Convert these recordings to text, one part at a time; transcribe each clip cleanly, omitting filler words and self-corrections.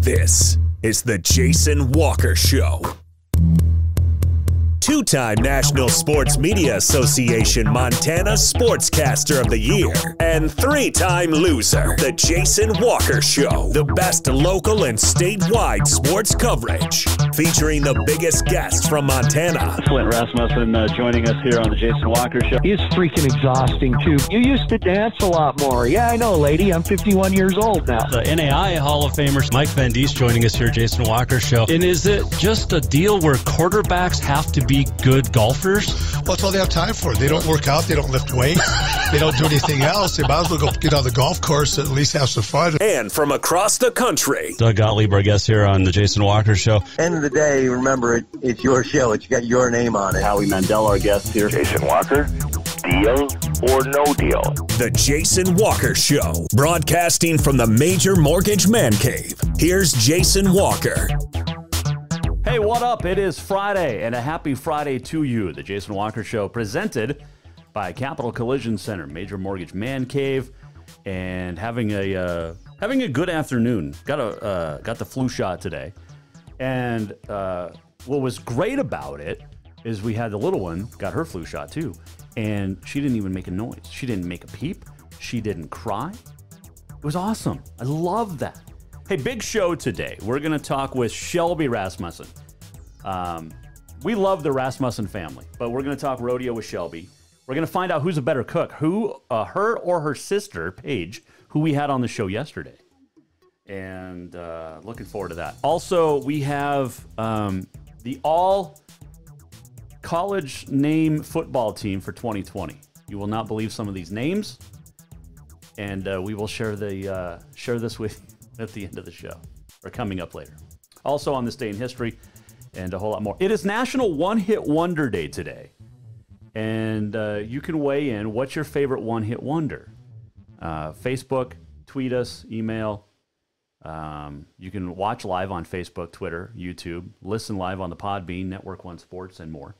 This is the Jason Walker Show. Two-time National Sports Media Association Montana Sportscaster of the Year and three-time loser, the Jason Walker Show. The best local and statewide sports coverage, featuring the biggest guests from Montana. Shelby Rasmussen joining us here on the Jason Walker Show. He's freaking exhausting, too. You used to dance a lot more. Yeah, I know, lady. I'm 51 years old now. The NAI Hall of Famers, Mike Van Diest, joining us here, Jason Walker Show. And is it just a deal where quarterbacks have to be good golfers? Well, that's all they have time for. They don't work out. They don't lift weights. They don't do anything else. They might as well go get on the golf course and at least have some fun. And from across the country, Doug Gottlieb, our guest here on the Jason Walker Show. End of the day, remember, it's your show. It's got your name on it. Howie Mandel, our guest here. Jason Walker, deal or no deal? The Jason Walker Show, broadcasting from the Major Mortgage Man Cave. Here's Jason Walker. Hey, what up? It is Friday, and a happy Friday to you. The Jason Walker Show, presented by Capital Collision Center, Major Mortgage Man Cave, and having a good afternoon. Got the flu shot today, and what was great about it is we had the little one got her flu shot too, and she didn't even make a noise. She didn't make a peep. She didn't cry. It was awesome. I love that. Hey, big show today. We're going to talk with Shelby Rasmussen. We love the Rasmussen family, but we're going to talk rodeo with Shelby. We're going to find out who's a better cook, her or her sister, Paige, who we had on the show yesterday. And looking forward to that. Also, we have the all-college name football team for 2020. You will not believe some of these names, and we will share this with you at the end of the show, or coming up later. Also on this day in history, and a whole lot more. It is National One-Hit Wonder Day today, and you can weigh in. What's your favorite one-hit wonder? Facebook, tweet us, email. You can watch live on Facebook, Twitter, YouTube, listen live on the Podbean, Network One Sports, and more.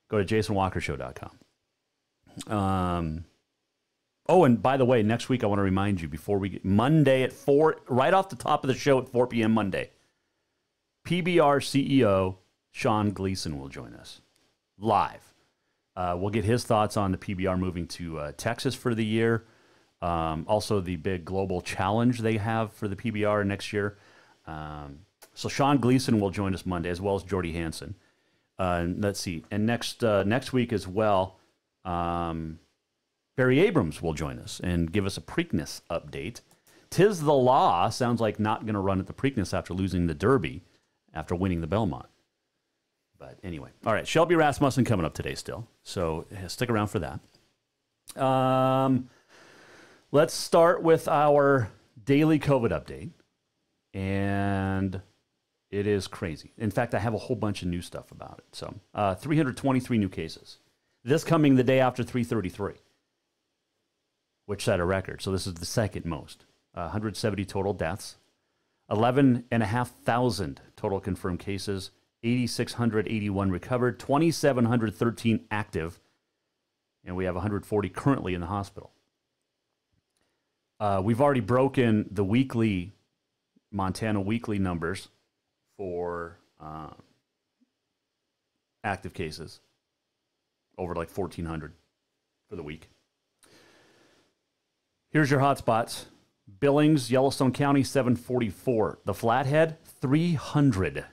Go to jasonwalkershow.com. Oh, and by the way, next week I want to remind you, before we get Monday at 4, right off the top of the show at 4 p.m. Monday, PBR CEO Sean Gleason will join us live. We'll get his thoughts on the PBR moving to Texas for the year. Also, the big global challenge they have for the PBR next year. So Sean Gleason will join us Monday, as well as Jordy Hansen. Let's see. And next week as well, Barry Abrams will join us and give us a Preakness update. Tis the Law sounds like not going to run at the Preakness after losing the Derby, after winning the Belmont. But anyway, all right, Shelby Rasmussen coming up today still, so stick around for that. Let's start with our daily COVID update, and it is crazy. In fact, I have a whole bunch of new stuff about it. So 323 new cases. This coming the day after 333. Which set a record. So this is the second most. 170 total deaths. 11,500 total confirmed cases. 8,681 recovered. 2,713 active. And we have 140 currently in the hospital. We've already broken the weekly, Montana weekly numbers for active cases. Over like 1,400 for the week. Here's your hotspots. Billings, Yellowstone County, 744. The Flathead, 300.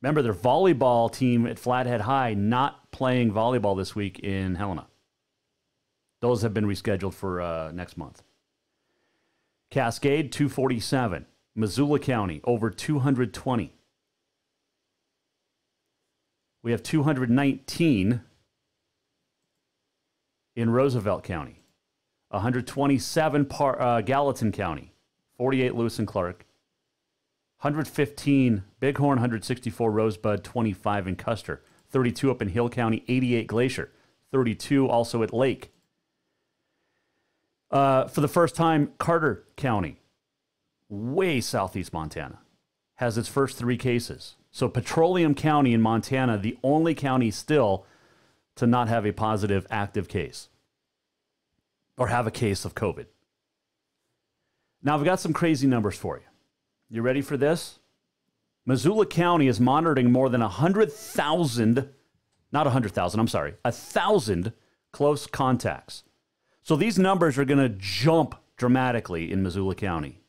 Remember, their volleyball team at Flathead High not playing volleyball this week in Helena. Those have been rescheduled for next month. Cascade, 247. Missoula County, over 220. We have 219 in Roosevelt County. 127 Gallatin County, 48 Lewis and Clark, 115 Bighorn, 164 Rosebud, 25 in Custer, 32 up in Hill County, 88 Glacier, 32 also at Lake. For the first time, Carter County, way southeast Montana, has its first 3 cases. So Petroleum County in Montana, the only county still to not have a positive active case or have a case of COVID. Now, I've got some crazy numbers for you. You ready for this? Missoula County is monitoring more than 100,000, not 100,000, I'm sorry, 1,000 close contacts. So these numbers are going to jump dramatically in Missoula County.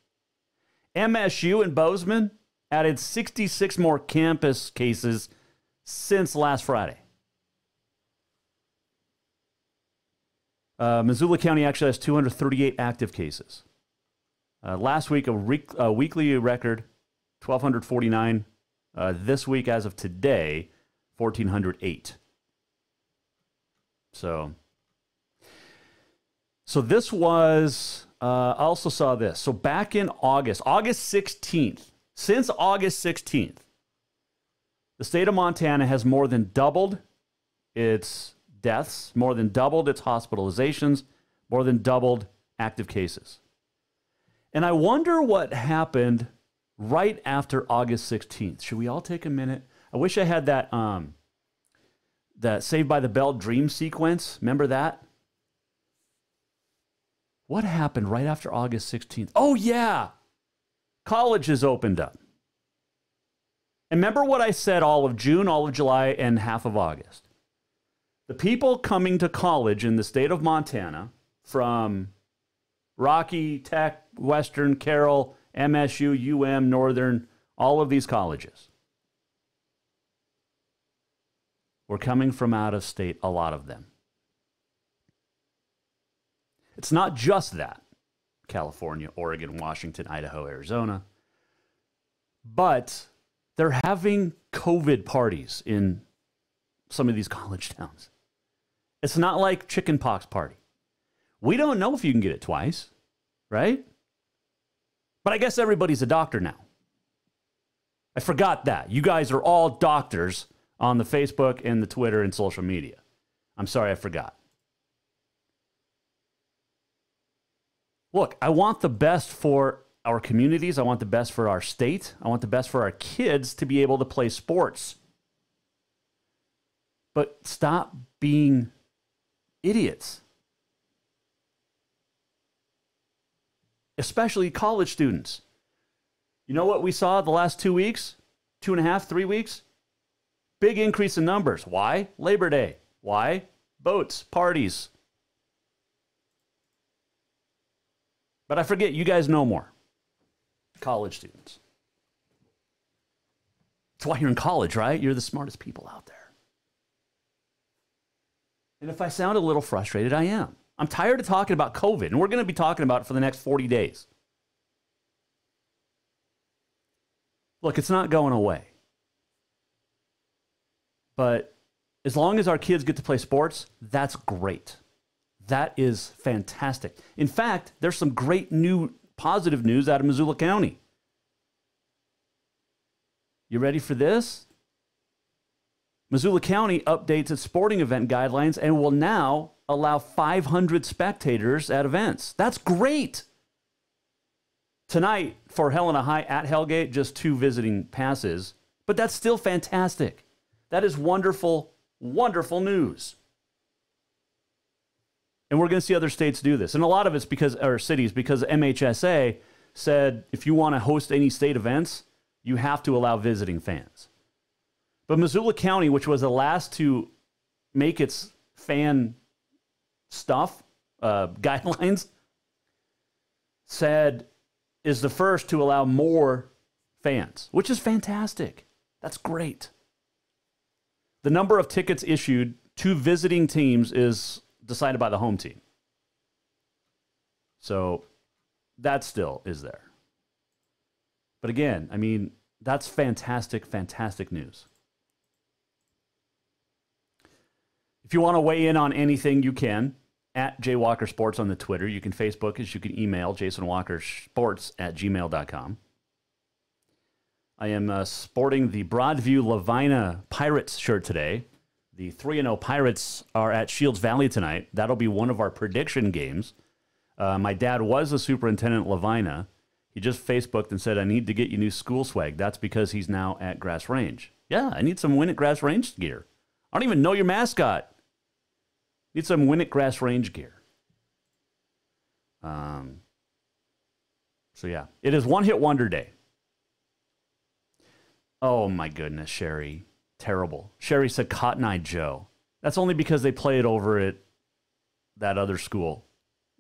MSU in Bozeman added 66 more campus cases since last Friday. Missoula County actually has 238 active cases. Last week, a weekly record, 1,249. This week, as of today, 1,408. So this was, I also saw this. So back in August 16th, since August 16th, the state of Montana has more than doubled its deaths, more than doubled its hospitalizations, more than doubled active cases. And I wonder what happened right after August 16th. Should we all take a minute? I wish I had that that Saved by the Bell dream sequence. Remember that? What happened right after August 16th? Oh, yeah. Colleges opened up. And remember what I said all of June, all of July, and half of August? The people coming to college in the state of Montana from Rocky, Tech, Western, Carroll, MSU, UM, Northern, all of these colleges were coming from out of state, a lot of them. It's not just that. California, Oregon, Washington, Idaho, Arizona. But they're having COVID parties in some of these college towns. It's not like chickenpox party. We don't know if you can get it twice, right? But I guess everybody's a doctor now. I forgot that. You guys are all doctors on the Facebook and the Twitter and social media. I'm sorry, I forgot. Look, I want the best for our communities. I want the best for our state. I want the best for our kids to be able to play sports. But stop being idiots. Especially college students. You know what we saw the last 2 weeks? 2.5, 3 weeks? Big increase in numbers. Why? Labor Day. Why? Boats, parties. But I forget, you guys know more. College students. That's why you're in college, right? You're the smartest people out there. And if I sound a little frustrated, I am. I'm tired of talking about COVID, and we're going to be talking about it for the next 40 days. Look, it's not going away. But as long as our kids get to play sports, that's great. That is fantastic. In fact, there's some great new positive news out of Missoula County. You ready for this? Missoula County updates its sporting event guidelines and will now allow 500 spectators at events. That's great. Tonight, for Helena High at Hellgate, just 2 visiting passes. But that's still fantastic. That is wonderful, wonderful news. And we're going to see other states do this. And a lot of it's because, or cities, because MHSA said if you want to host any state events, you have to allow visiting fans. But Missoula County, which was the last to make its fan stuff, guidelines, said is the first to allow more fans, which is fantastic. That's great. The number of tickets issued to visiting teams is decided by the home team. So that still is there. But again, I mean, that's fantastic, fantastic news. If you want to weigh in on anything, you can. At Jay Walker Sports on the Twitter. You can Facebook us. You can email jasonwalkersports@gmail.com. I am sporting the Broadview Lavina Pirates shirt today. The 3-0 Pirates are at Shields Valley tonight. That'll be one of our prediction games. My dad was a superintendent at Lavina. He just Facebooked and said, I need to get you new school swag. That's because he's now at Grass Range. Yeah, I need some Win at Grass Range gear. I don't even know your mascot. Need some Win at Grass Range gear. So yeah, it is One Hit Wonder Day. Oh, my goodness, Sherry. Terrible. Sherry said Cotton Eye Joe. That's only because they play it over at that other school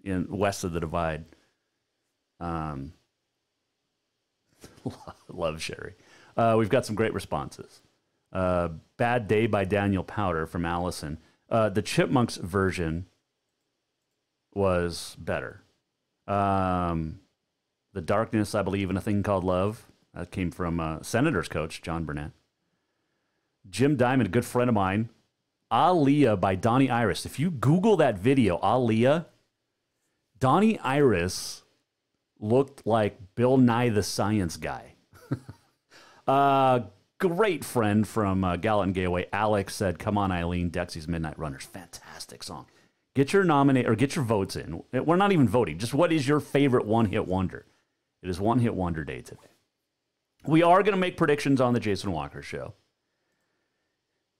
in west of the Divide. Love Sherry. We've got some great responses. Bad Day by Daniel Powder from Allison. The Chipmunks version was better. The Darkness, I Believe in a Thing Called Love. That came from Senators coach John Burnett. Jim Diamond, a good friend of mine. Aaliyah by Donnie Iris. If you Google that video, Aaliyah, Donnie Iris looked like Bill Nye the Science Guy. Great friend from Gallatin Gateway, Alex, said, "Come on, Eileen, Dexy's Midnight Runners." Fantastic song. Get your get your votes in. We're not even voting. Just what is your favorite one-hit wonder? It is One Hit Wonder Day today. We are going to make predictions on the Jason Walker Show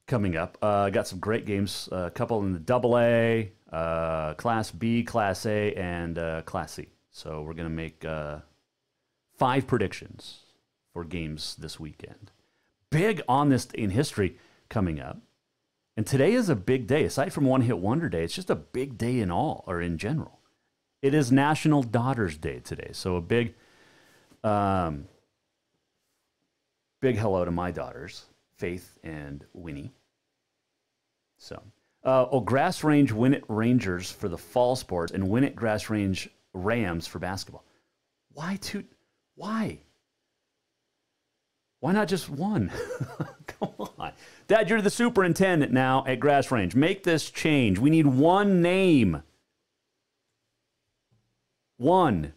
coming up. Got some great games, a couple in the AA, Class B, Class A, and Class C. So we're going to make 5 predictions for games this weekend. Big on this in history coming up. And today is a big day. Aside from One Hit Wonder Day, it's just a big day in all, or in general. It is National Daughters Day today. So a big hello to my daughters, Faith and Winnie. So, Grass Range Winnett Rangers for the fall sports and Winnett Grass Range Rams for basketball. Why? Why not just one? Come on. Dad, you're the superintendent now at Grass Range. Make this change. We need one name. One.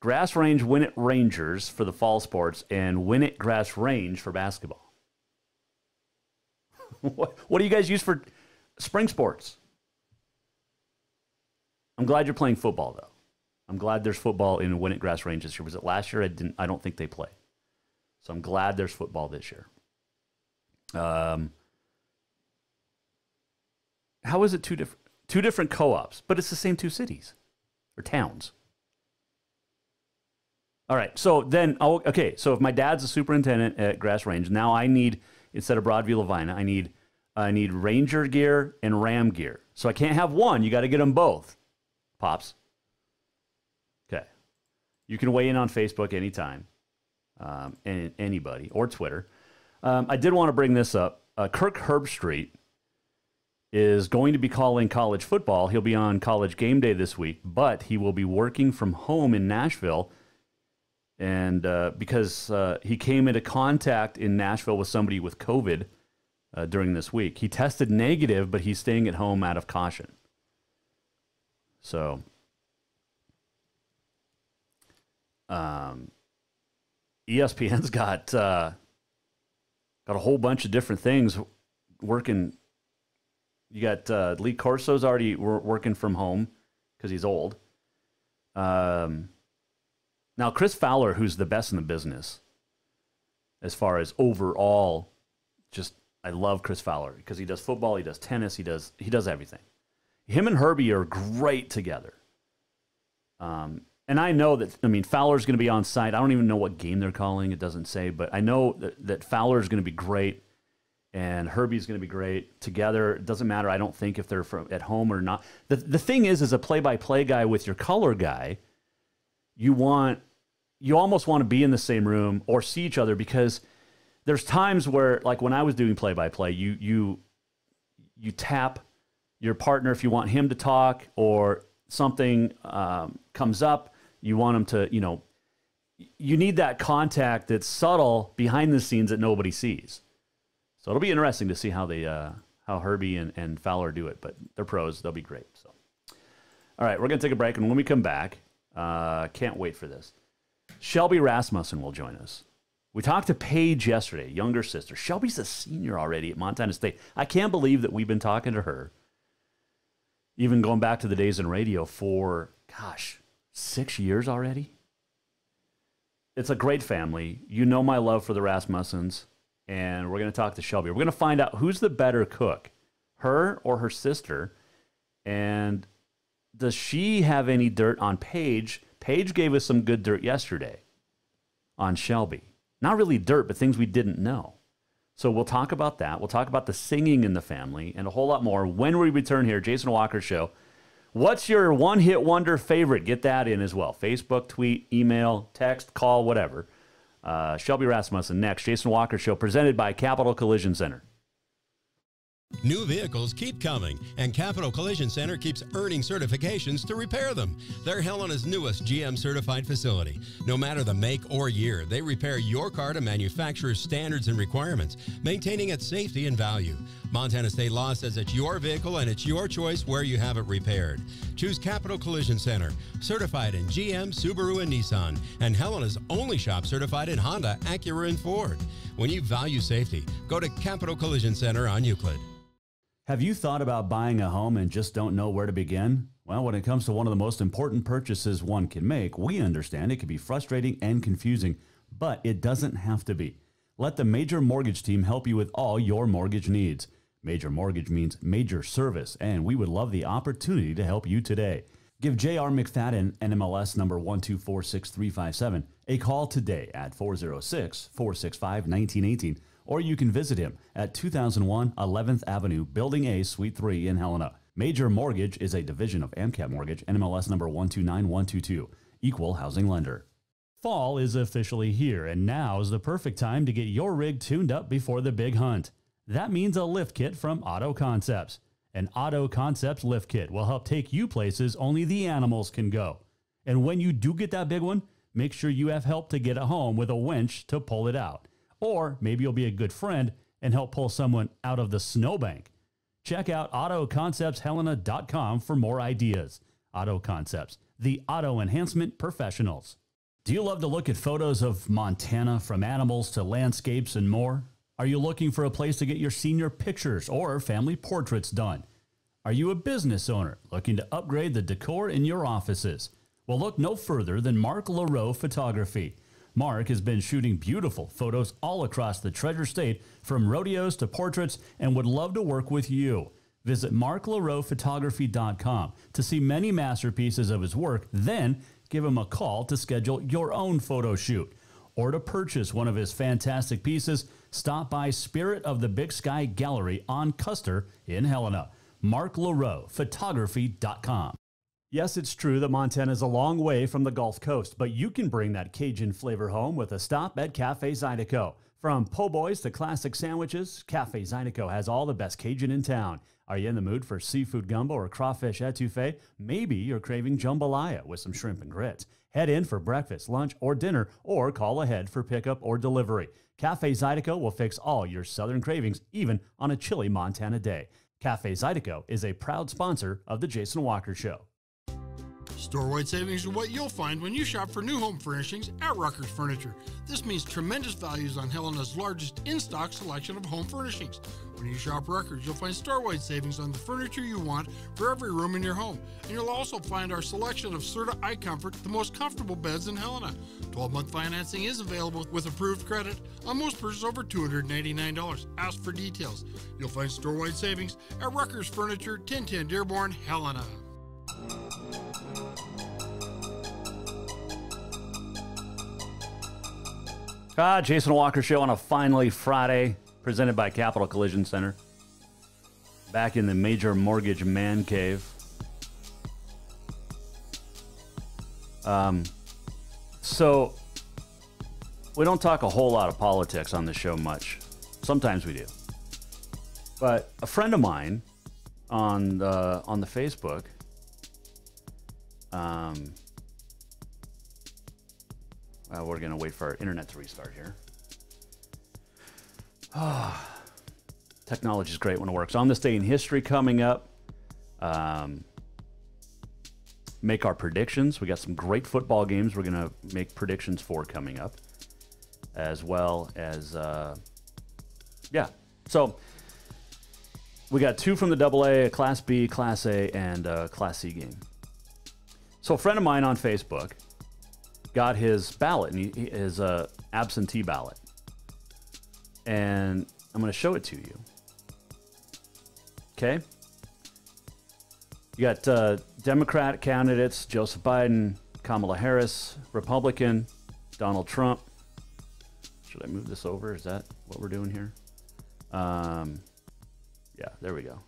Grass Range Winnett Rangers for the fall sports and Winnett Grass Range for basketball. What do you guys use for spring sports? I'm glad you're playing football, though. I'm glad there's football in Winnett Grass Range this year. Was it last year? I don't think they play. So I'm glad there's football this year. How is it two different co-ops, but it's the same 2 cities or towns? All right, so then, so if my dad's a superintendent at Grass Range, now I need, instead of Broadview Lavina, I need Ranger gear and Ram gear. So I can't have one. You got to get them both, Pops. Okay. You can weigh in on Facebook anytime, and anybody, or Twitter. I did want to bring this up. Kirk Herbstreit is going to be calling college football. He'll be on College Game Day this week, but he will be working from home in Nashville. And because he came into contact in Nashville with somebody with COVID during this week. He tested negative, but he's staying at home out of caution. So, ESPN's got a whole bunch of different things working. You got Lee Corso's already working from home because he's old. Now, Chris Fowler, who's the best in the business, as far as overall, I love Chris Fowler because he does football, he does tennis, he does everything. Him and Herbie are great together. And I know that, Fowler's going to be on site. I don't even know what game they're calling. It doesn't say, but I know that Fowler's going to be great and Herbie's going to be great together. It doesn't matter, I don't think, if they're at home or not. The thing is, as a play-by-play guy with your color guy, you almost want to be in the same room or see each other, because there's times where, like when I was doing play-by-play, you tap your partner if you want him to talk, or something comes up, you want him to, you need that contact that's subtle behind the scenes that nobody sees. So it'll be interesting to see how how Herbie and Fowler do it, but they're pros. They'll be great. So, all right, we're going to take a break, and when we come back, can't wait for this. Shelby Rasmussen will join us. We talked to Paige yesterday, younger sister. Shelby's a senior already at Montana State. I can't believe that we've been talking to her, even going back to the days in radio, for, 6 years already. It's a great family. You know my love for the Rasmussens, and we're going to talk to Shelby. We're going to find out who's the better cook, her or her sister, and does she have any dirt on Paige? Paige gave us some good dirt yesterday on Shelby. Not really dirt, but things we didn't know. So we'll talk about that. We'll talk about the singing in the family and a whole lot more when we return here. Jason Walker Show. What's your one-hit wonder favorite? Get that in as well. Facebook, tweet, email, text, call, whatever. Shelby Rasmussen next. Jason Walker Show presented by Capital Collision Center. New vehicles keep coming, and Capital Collision Center keeps earning certifications to repair them. They're Helena's newest GM-certified facility. No matter the make or year, they repair your car to manufacturer's standards and requirements, maintaining its safety and value. Montana state law says it's your vehicle and it's your choice where you have it repaired. Choose Capital Collision Center, certified in GM, Subaru, and Nissan, and Helena's only shop certified in Honda, Acura, and Ford. When you value safety, go to Capital Collision Center on Euclid. Have you thought about buying a home and just don't know where to begin? Well, when it comes to one of the most important purchases one can make, we understand it can be frustrating and confusing, but it doesn't have to be. Let the Major Mortgage team help you with all your mortgage needs. Major Mortgage means major service, and we would love the opportunity to help you today. Give J.R. McFadden, NMLS number 1246357, a call today at 406-465-1918, or you can visit him at 2001 11th Avenue, Building A, Suite 3 in Helena. Major Mortgage is a division of AMCAP Mortgage, NMLS number 129122, equal housing lender. Fall is officially here, and now is the perfect time to get your rig tuned up before the big hunt. That means a lift kit from Auto Concepts. An Auto Concepts lift kit will help take you places only the animals can go. And when you do get that big one, make sure you have help to get it home with a winch to pull it out. Or maybe you'll be a good friend and help pull someone out of the snowbank. Check out AutoConceptsHelena.com for more ideas. Auto Concepts, the auto enhancement professionals. Do you love to look at photos of Montana, from animals to landscapes and more? Are you looking for a place to get your senior pictures or family portraits done? Are you a business owner looking to upgrade the decor in your offices? Well, look no further than Mark LaRoe Photography. Mark has been shooting beautiful photos all across the Treasure State, from rodeos to portraits, and would love to work with you. Visit marklaroephotography.com to see many masterpieces of his work, then give him a call to schedule your own photo shoot. Or to purchase one of his fantastic pieces, stop by Spirit of the Big Sky Gallery on Custer in Helena. marklaroephotography.com. Yes, it's true that Montana is a long way from the Gulf Coast, but you can bring that Cajun flavor home with a stop at Cafe ZYDECO. From po' boys to classic sandwiches, Cafe ZYDECO has all the best Cajun in town. Are you in the mood for seafood gumbo or crawfish etouffee? Maybe you're craving jambalaya with some shrimp and grits. Head in for breakfast, lunch, or dinner, or call ahead for pickup or delivery. Cafe ZYDECO will fix all your southern cravings, even on a chilly Montana day. Cafe ZYDECO is a proud sponsor of The Jason Walker Show. Store-wide savings are what you'll find when you shop for new home furnishings at RUCKERS Furniture. This means tremendous values on Helena's largest in-stock selection of home furnishings. When you shop RUCKERS, you'll find store-wide savings on the furniture you want for every room in your home. And you'll also find our selection of Serta iComfort, the most comfortable beds in Helena. 12-month financing is available with approved credit on most purchases over $299. Ask for details. You'll find store-wide savings at RUCKERS Furniture, 1010 Dearborn, Helena. Jason Walker Show on a finally Friday, presented by Capital Collision Center. Back in the Major Mortgage Man Cave. So, we don't talk a whole lot of politics on the show much. Sometimes we do. But a friend of mine on the Facebook, we're going to wait for our internet to restart here. Technology is great when it works. On this day in history coming up, make our predictions. We got some great football games we're going to make predictions for coming up, as well as, So we got two from the AA, a Class B, Class A, and a Class C game. So a friend of mine on Facebook got his ballot, and his absentee ballot. And I'm going to show it to you. Okay? You got Democrat candidates, Joseph Biden, Kamala Harris, Republican, Donald Trump, Should I move this over? Is that what we're doing here? Yeah, there we go.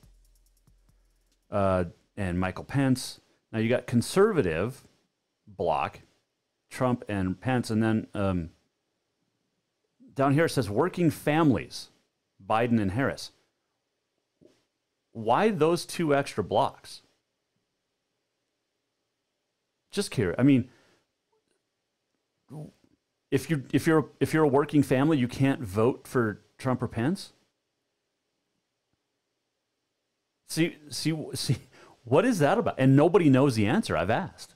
And Michael Pence. Now you got conservative bloc, Trump and Pence, and then down here it says working families, Biden and Harris. Why those two extra blocks? Just curious. I mean, if you're a working family, you can't vote for Trump or Pence. See, what is that about? And nobody knows the answer. I've asked.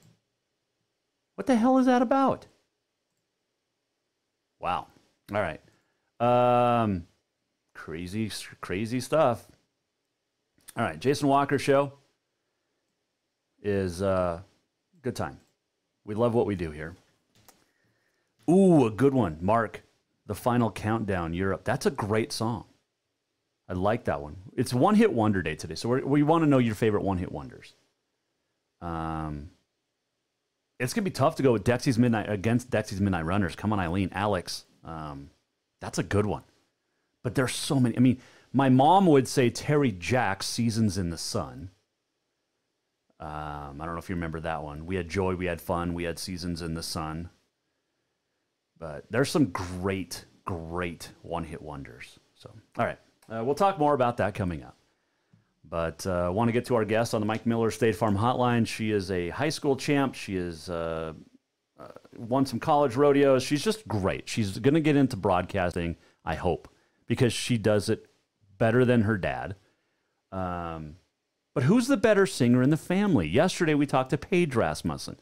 What the hell is that about? Wow. All right. Crazy stuff. All right. Jason Walker Show is good time. We love what we do here. Ooh, a good one. Mark, The Final Countdown, Europe. That's a great song. I like that one. It's One Hit Wonder Day today, so we want to know your favorite one hit wonders. It's gonna be tough to go with Dexy's Midnight Runners. Come on, Eileen, Alex. That's a good one. But there's so many. I mean, my mom would say Terry Jack's Seasons in the Sun. I don't know if you remember that one. We had joy, we had fun, we had Seasons in the Sun. But there's some great one hit wonders. So, all right. We'll talk more about that coming up. But I want to get to our guest on the Mike Miller State Farm Hotline. She is a high school champ. She has won some college rodeos. She's just great. She's going to get into broadcasting, I hope, because she does it better than her dad. But who's the better singer in the family? Yesterday we talked to Paige Rasmussen.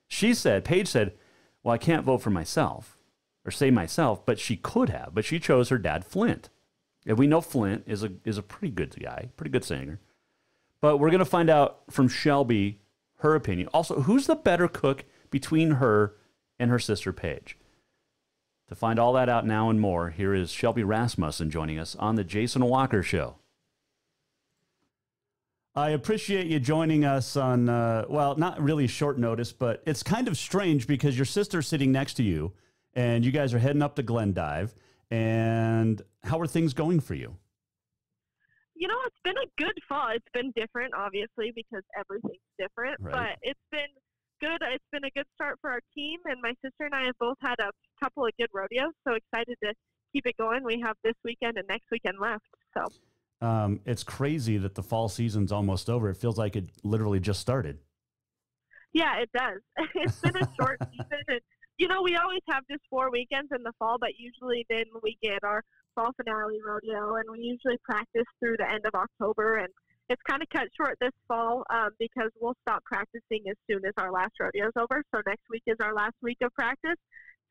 Paige said, well, I can't vote for myself or say myself, but she could have. But she chose her dad, Flint. And we know Flint is a pretty good guy, pretty good singer. But we're going to find out from Shelby her opinion. Also, who's the better cook between her and her sister Paige? To find all that out now and more, here is Shelby Rasmussen joining us on the Jason Walker Show. I appreciate you joining us on, well, not really short notice, but it's kind of strange because your sister's sitting next to you, and you guys are heading up to Glendive. And how are things going for you? You know, it's been a good fall. It's been different, obviously, because everything's different. Right. But it's been good. It's been a good start for our team. And my sister and I have both had a couple of good rodeos. So excited to keep it going. We have this weekend and next weekend left. So it's crazy that the fall season's almost over. It feels like it literally just started. Yeah, it does. It's been a short season. And, you know, we always have just 4 weekends in the fall, but usually then we get our fall finale rodeo, and we usually practice through the end of October. And it's kind of cut short this fall because we'll stop practicing as soon as our last rodeo is over. So next week is our last week of practice.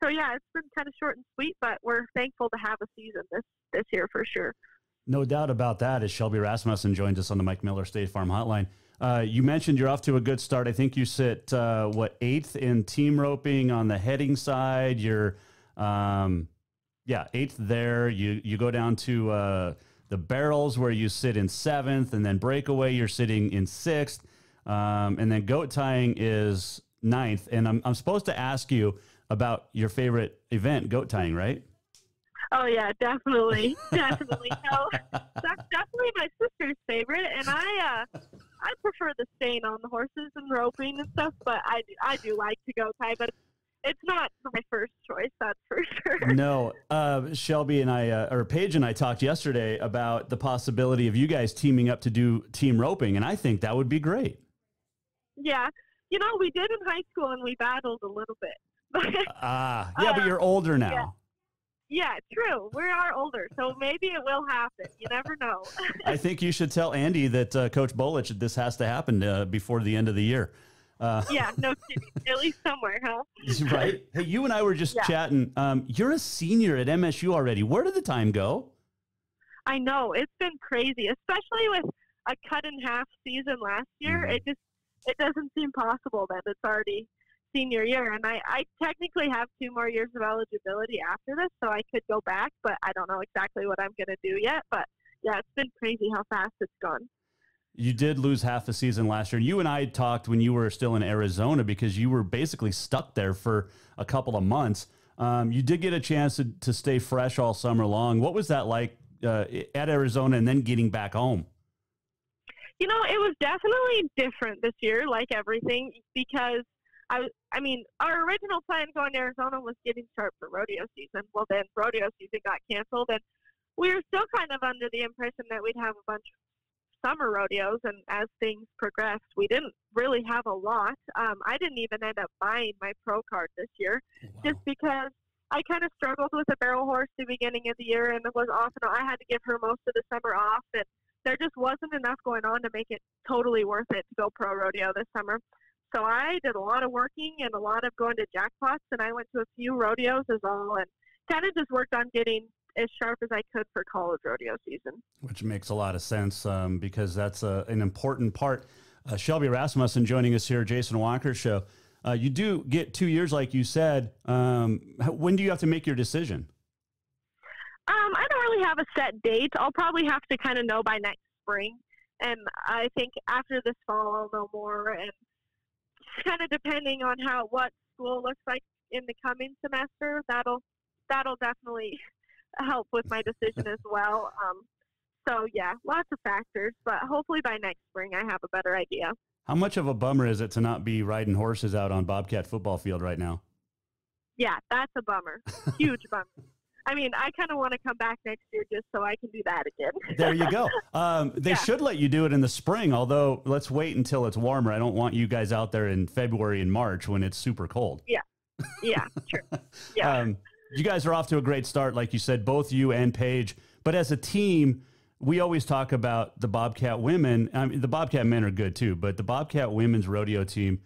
So, yeah, it's been kind of short and sweet, but we're thankful to have a season this year for sure. No doubt about that. As Shelby Rasmussen joins us on the Mike Miller State Farm Hotline. You mentioned you're off to a good start. I think you sit, 8th in team roping on the heading side. You're, 8th there. You go down to the barrels where you sit in 7th, and then breakaway you're sitting in 6th, and then goat tying is 9th. And I'm supposed to ask you about your favorite event, goat tying, right? Oh, yeah, definitely. Definitely. No, that's definitely my sister's favorite. And I prefer the staying on the horses and roping and stuff, but I do like to go tie, but it's not my first choice, that's for sure. No, Shelby and or Paige and I talked yesterday about the possibility of you guys teaming up to do team roping, and I think that would be great. Yeah. You know, we did in high school, and we battled a little bit. But you're older now. Yeah. Yeah, true. We are older, so maybe it will happen. You never know. I think you should tell Andy that Coach Bolich, this has to happen before the end of the year. Yeah, no kidding. At least somewhere, huh? Right. Hey, you and I were just chatting. You're a senior at MSU already. Where did the time go? I know. It's been crazy, especially with a cut-in-half season last year. Mm-hmm. It doesn't seem possible that it's already senior year, and I technically have 2 more years of eligibility after this, so I could go back, but I don't know exactly what I'm going to do yet. But yeah, it's been crazy how fast it's gone. You did lose half the season last year. You and I talked when you were still in Arizona because you were basically stuck there for a couple of months. You did get a chance to stay fresh all summer long. What was that like at Arizona and then getting back home? You know, it was definitely different this year, like everything, because I mean, our original plan going to Arizona was getting sharp for rodeo season. Well, then rodeo season got canceled, and we were still kind of under the impression that we'd have a bunch of summer rodeos, and as things progressed, we didn't really have a lot. I didn't even end up buying my pro card this year, just because I kind of struggled with a barrel horse the beginning of the year, and it was off and on. I had to give her most of the summer off, and there just wasn't enough going on to make it totally worth it to go pro rodeo this summer. So I did a lot of working and a lot of going to jackpots, and I went to a few rodeos as well, and kind of just worked on getting as sharp as I could for college rodeo season. Which makes a lot of sense because that's an important part. Shelby Rasmussen joining us here, Jason Walker Show. You do get 2 years, like you said. When do you have to make your decision? I don't really have a set date. I'll probably have to kind of know by next spring. And I think after this fall, I'll know more. And kind of depending on what school looks like in the coming semester, that'll definitely help with my decision as well. So yeah, lots of factors, but hopefully by next spring I have a better idea. How much of a bummer is it to not be riding horses out on Bobcat football field right now? Yeah, that's a bummer. Huge bummer. I mean, I kind of want to come back next year just so I can do that again. There you go. They should let you do it in the spring, although let's wait until it's warmer. I don't want you guys out there in February and March when it's super cold. Yeah. Yeah, true. Yeah. You guys are off to a great start, like you said, both you and Paige. But as a team, we always talk about the Bobcat women. I mean, the Bobcat men are good too, but the Bobcat women's rodeo team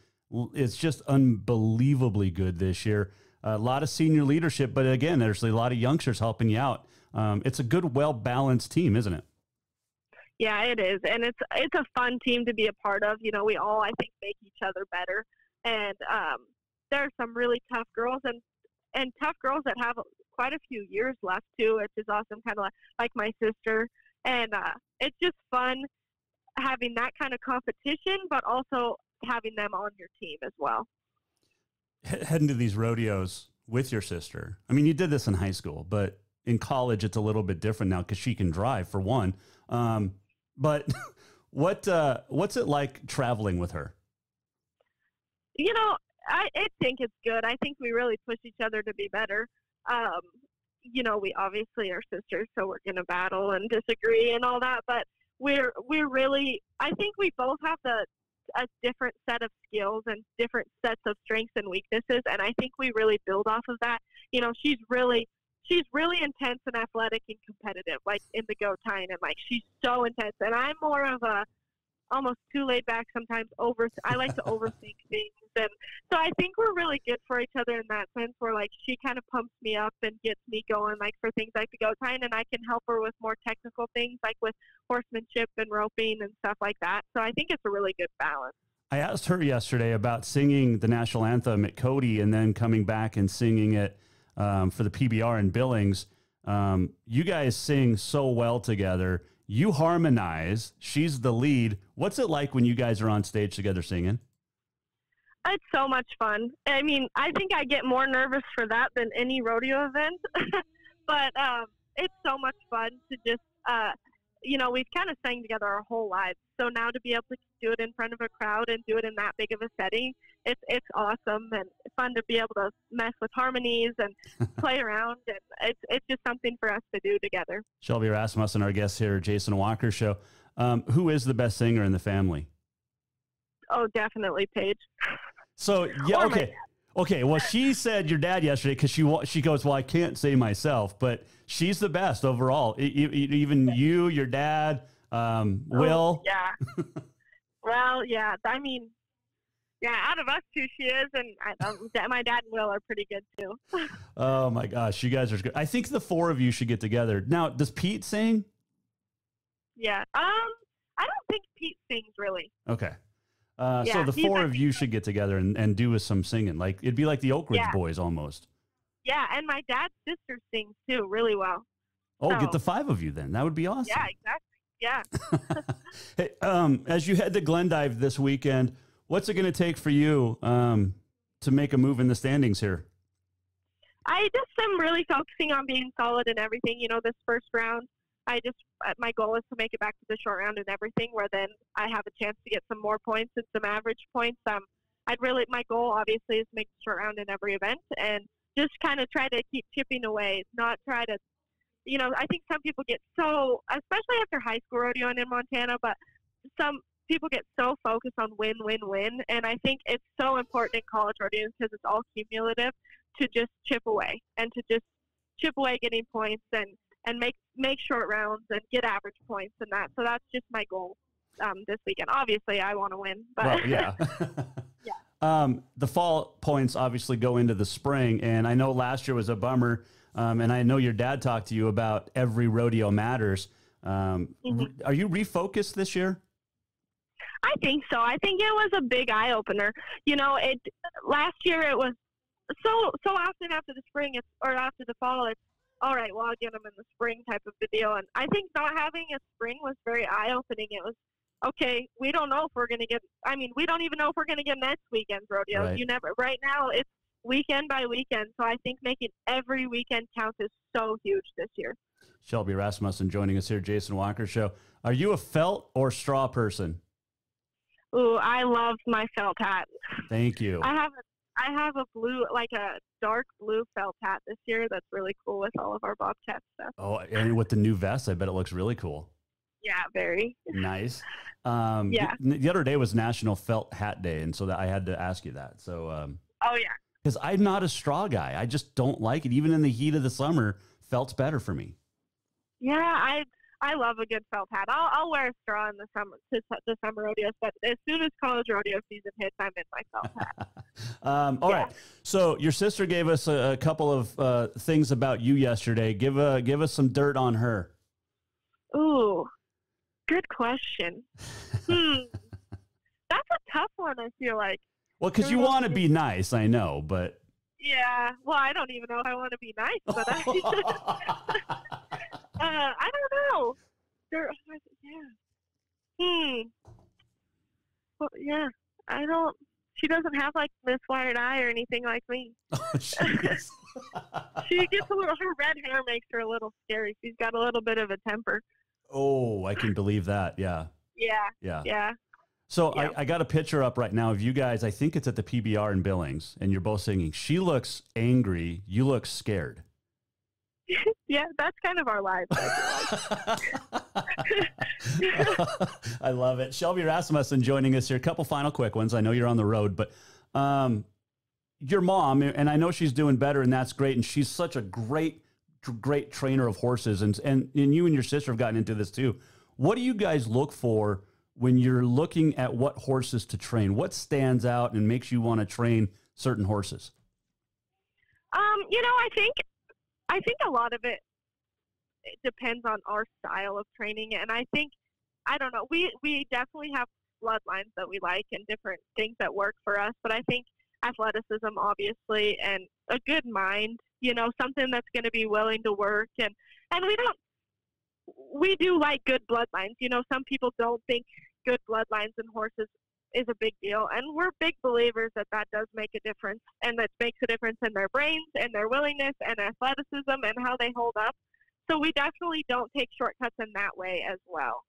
is just unbelievably good this year. A lot of senior leadership, but again, there's a lot of youngsters helping you out. It's a good, well-balanced team, isn't it? Yeah, it is. And it's a fun team to be a part of. You know, we all, I think, make each other better. And there are some really tough girls and tough girls that have quite a few years left, too, which is awesome, kind of like my sister. And it's just fun having that kind of competition, but also having them on your team as well. Heading to these rodeos with your sister. I mean, you did this in high school, but in college, it's a little bit different now because she can drive, for one. But what's it like traveling with her? You know, I think it's good. I think we really push each other to be better. You know, we obviously are sisters, so we're going to battle and disagree and all that. But we're really, I think we both have a different set of skills and different sets of strengths and weaknesses, and I think we really build off of that. You know, she's really intense and athletic and competitive, like in the go tying, and like she's so intense. And I'm more of a almost too laid back sometimes. I like to overthink things, and so I think we're really good for each other in that sense. Where like she kind of pumps me up and gets me going, like for things like the go tying, and I can help her with more technical things, like with horsemanship and roping and stuff like that. So I think it's a really good balance. I asked her yesterday about singing the national anthem at Cody and then coming back and singing it for the PBR in Billings. You guys sing so well together. You harmonize. She's the lead. What's it like when you guys are on stage together singing? It's so much fun. I mean, I think I get more nervous for that than any rodeo event. But it's so much fun to just, you know, we've kind of sang together our whole lives. So now to be able to do it in front of a crowd and do it in that big of a setting, it's awesome and fun to be able to mess with harmonies and play around. And it's just something for us to do together. Shelby Rasmussen, our guest here, Jason Walker Show. Who is the best singer in the family? Oh, definitely Paige. So, yeah, okay. Okay, well, she said your dad yesterday because she goes, well, I can't say myself, but she's the best overall. Even you, your dad, Will. Yeah. Well, yeah. I mean, yeah, out of us two, she is, and my dad and Will are pretty good too. Oh my gosh, you guys are good. I think the four of you should get together. Now, does Pete sing? Yeah. I don't think Pete sings really. Okay. So the four of you should get together and do some singing. Like it'd be like the Oak Ridge Boys almost. Yeah, and my dad's sister sings too really well. Oh, so, get the five of you then. That would be awesome. Yeah, exactly. Yeah. Hey, as you head to Glendive this weekend, what's it going to take for you to make a move in the standings here? I just am really focusing on being solid in everything. You know, this first round, my goal is to make it back to the short round and everything, where then I have a chance to get some more points and some average points. My goal obviously is to make the short round in every event and just kind of try to keep chipping away, not try to, you know, I think some people get so, especially after high school rodeoing in Montana, but some people get so focused on win, win, win. And I think it's so important in college rodeos because it's all cumulative to just chip away and to just chip away getting points and make short rounds and get average points and that. So that's just my goal this weekend. Obviously, I want to win. But well, yeah. Yeah. The fall points obviously go into the spring, and I know last year was a bummer, and I know your dad talked to you about every rodeo matters. Are you refocused this year? I think so. I think it was a big eye-opener. You know, last year it was so often after the spring or after the fall, it's, all right, well, I'll get them in the spring type of the deal. And I think not having a spring was very eye-opening. It was, okay, we don't know if we're going to get, we don't even know if we're going to get next weekend's rodeo. Right. Right now it's weekend by weekend. So I think making every weekend count is so huge this year. Shelby Rasmussen joining us here, Jason Walker Show. Are you a felt or straw person? Ooh, I love my felt hat. Thank you. I have a blue, like a dark blue felt hat this year that's really cool with all of our Bobcat stuff. Oh, and with the new vest, I bet it looks really cool. Yeah, very. Nice. Yeah. The other day was National Felt Hat Day, and so that I had to ask you that. So. Oh, yeah. Because I'm not a straw guy. I just don't like it. Even in the heat of the summer, felt's better for me. Yeah, I love a good felt hat. I'll wear a straw in the summer rodeos, but as soon as college rodeo season hits, I'm in my felt hat. All right. So your sister gave us a couple of things about you yesterday. Give us some dirt on her. Ooh, good question. That's a tough one, I feel like. Well, because you want to be nice, I know, but. Yeah. Well, I don't even know if I want to be nice, but I don't know. Well, yeah. I don't. She doesn't have like this wired eye or anything like me. She gets a little. Her red hair makes her a little scary. She's got a little bit of a temper. Oh, I can believe that. Yeah. Yeah. So yeah. I got a picture up right now of you guys. I think it's at the PBR in Billings, and you're both singing. She looks angry. You look scared. Yeah, that's kind of our lives. I love it. Shelby Rasmussen joining us here. A couple final quick ones. I know you're on the road, but your mom, and I know she's doing better, and that's great. And she's such a great trainer of horses. And you and your sister have gotten into this too. What do you guys look for when you're looking at what horses to train? What stands out and makes you want to train certain horses? I think a lot of it depends on our style of training. And I think, I don't know, we definitely have bloodlines that we like and different things that work for us. But I think athleticism, obviously, and a good mind, something that's going to be willing to work. And we do like good bloodlines. Some people don't think good bloodlines in horses is a big deal. And we're big believers that does make a difference, and that makes a difference in their brains and their willingness and athleticism and how they hold up. So we definitely don't take shortcuts in that way as well.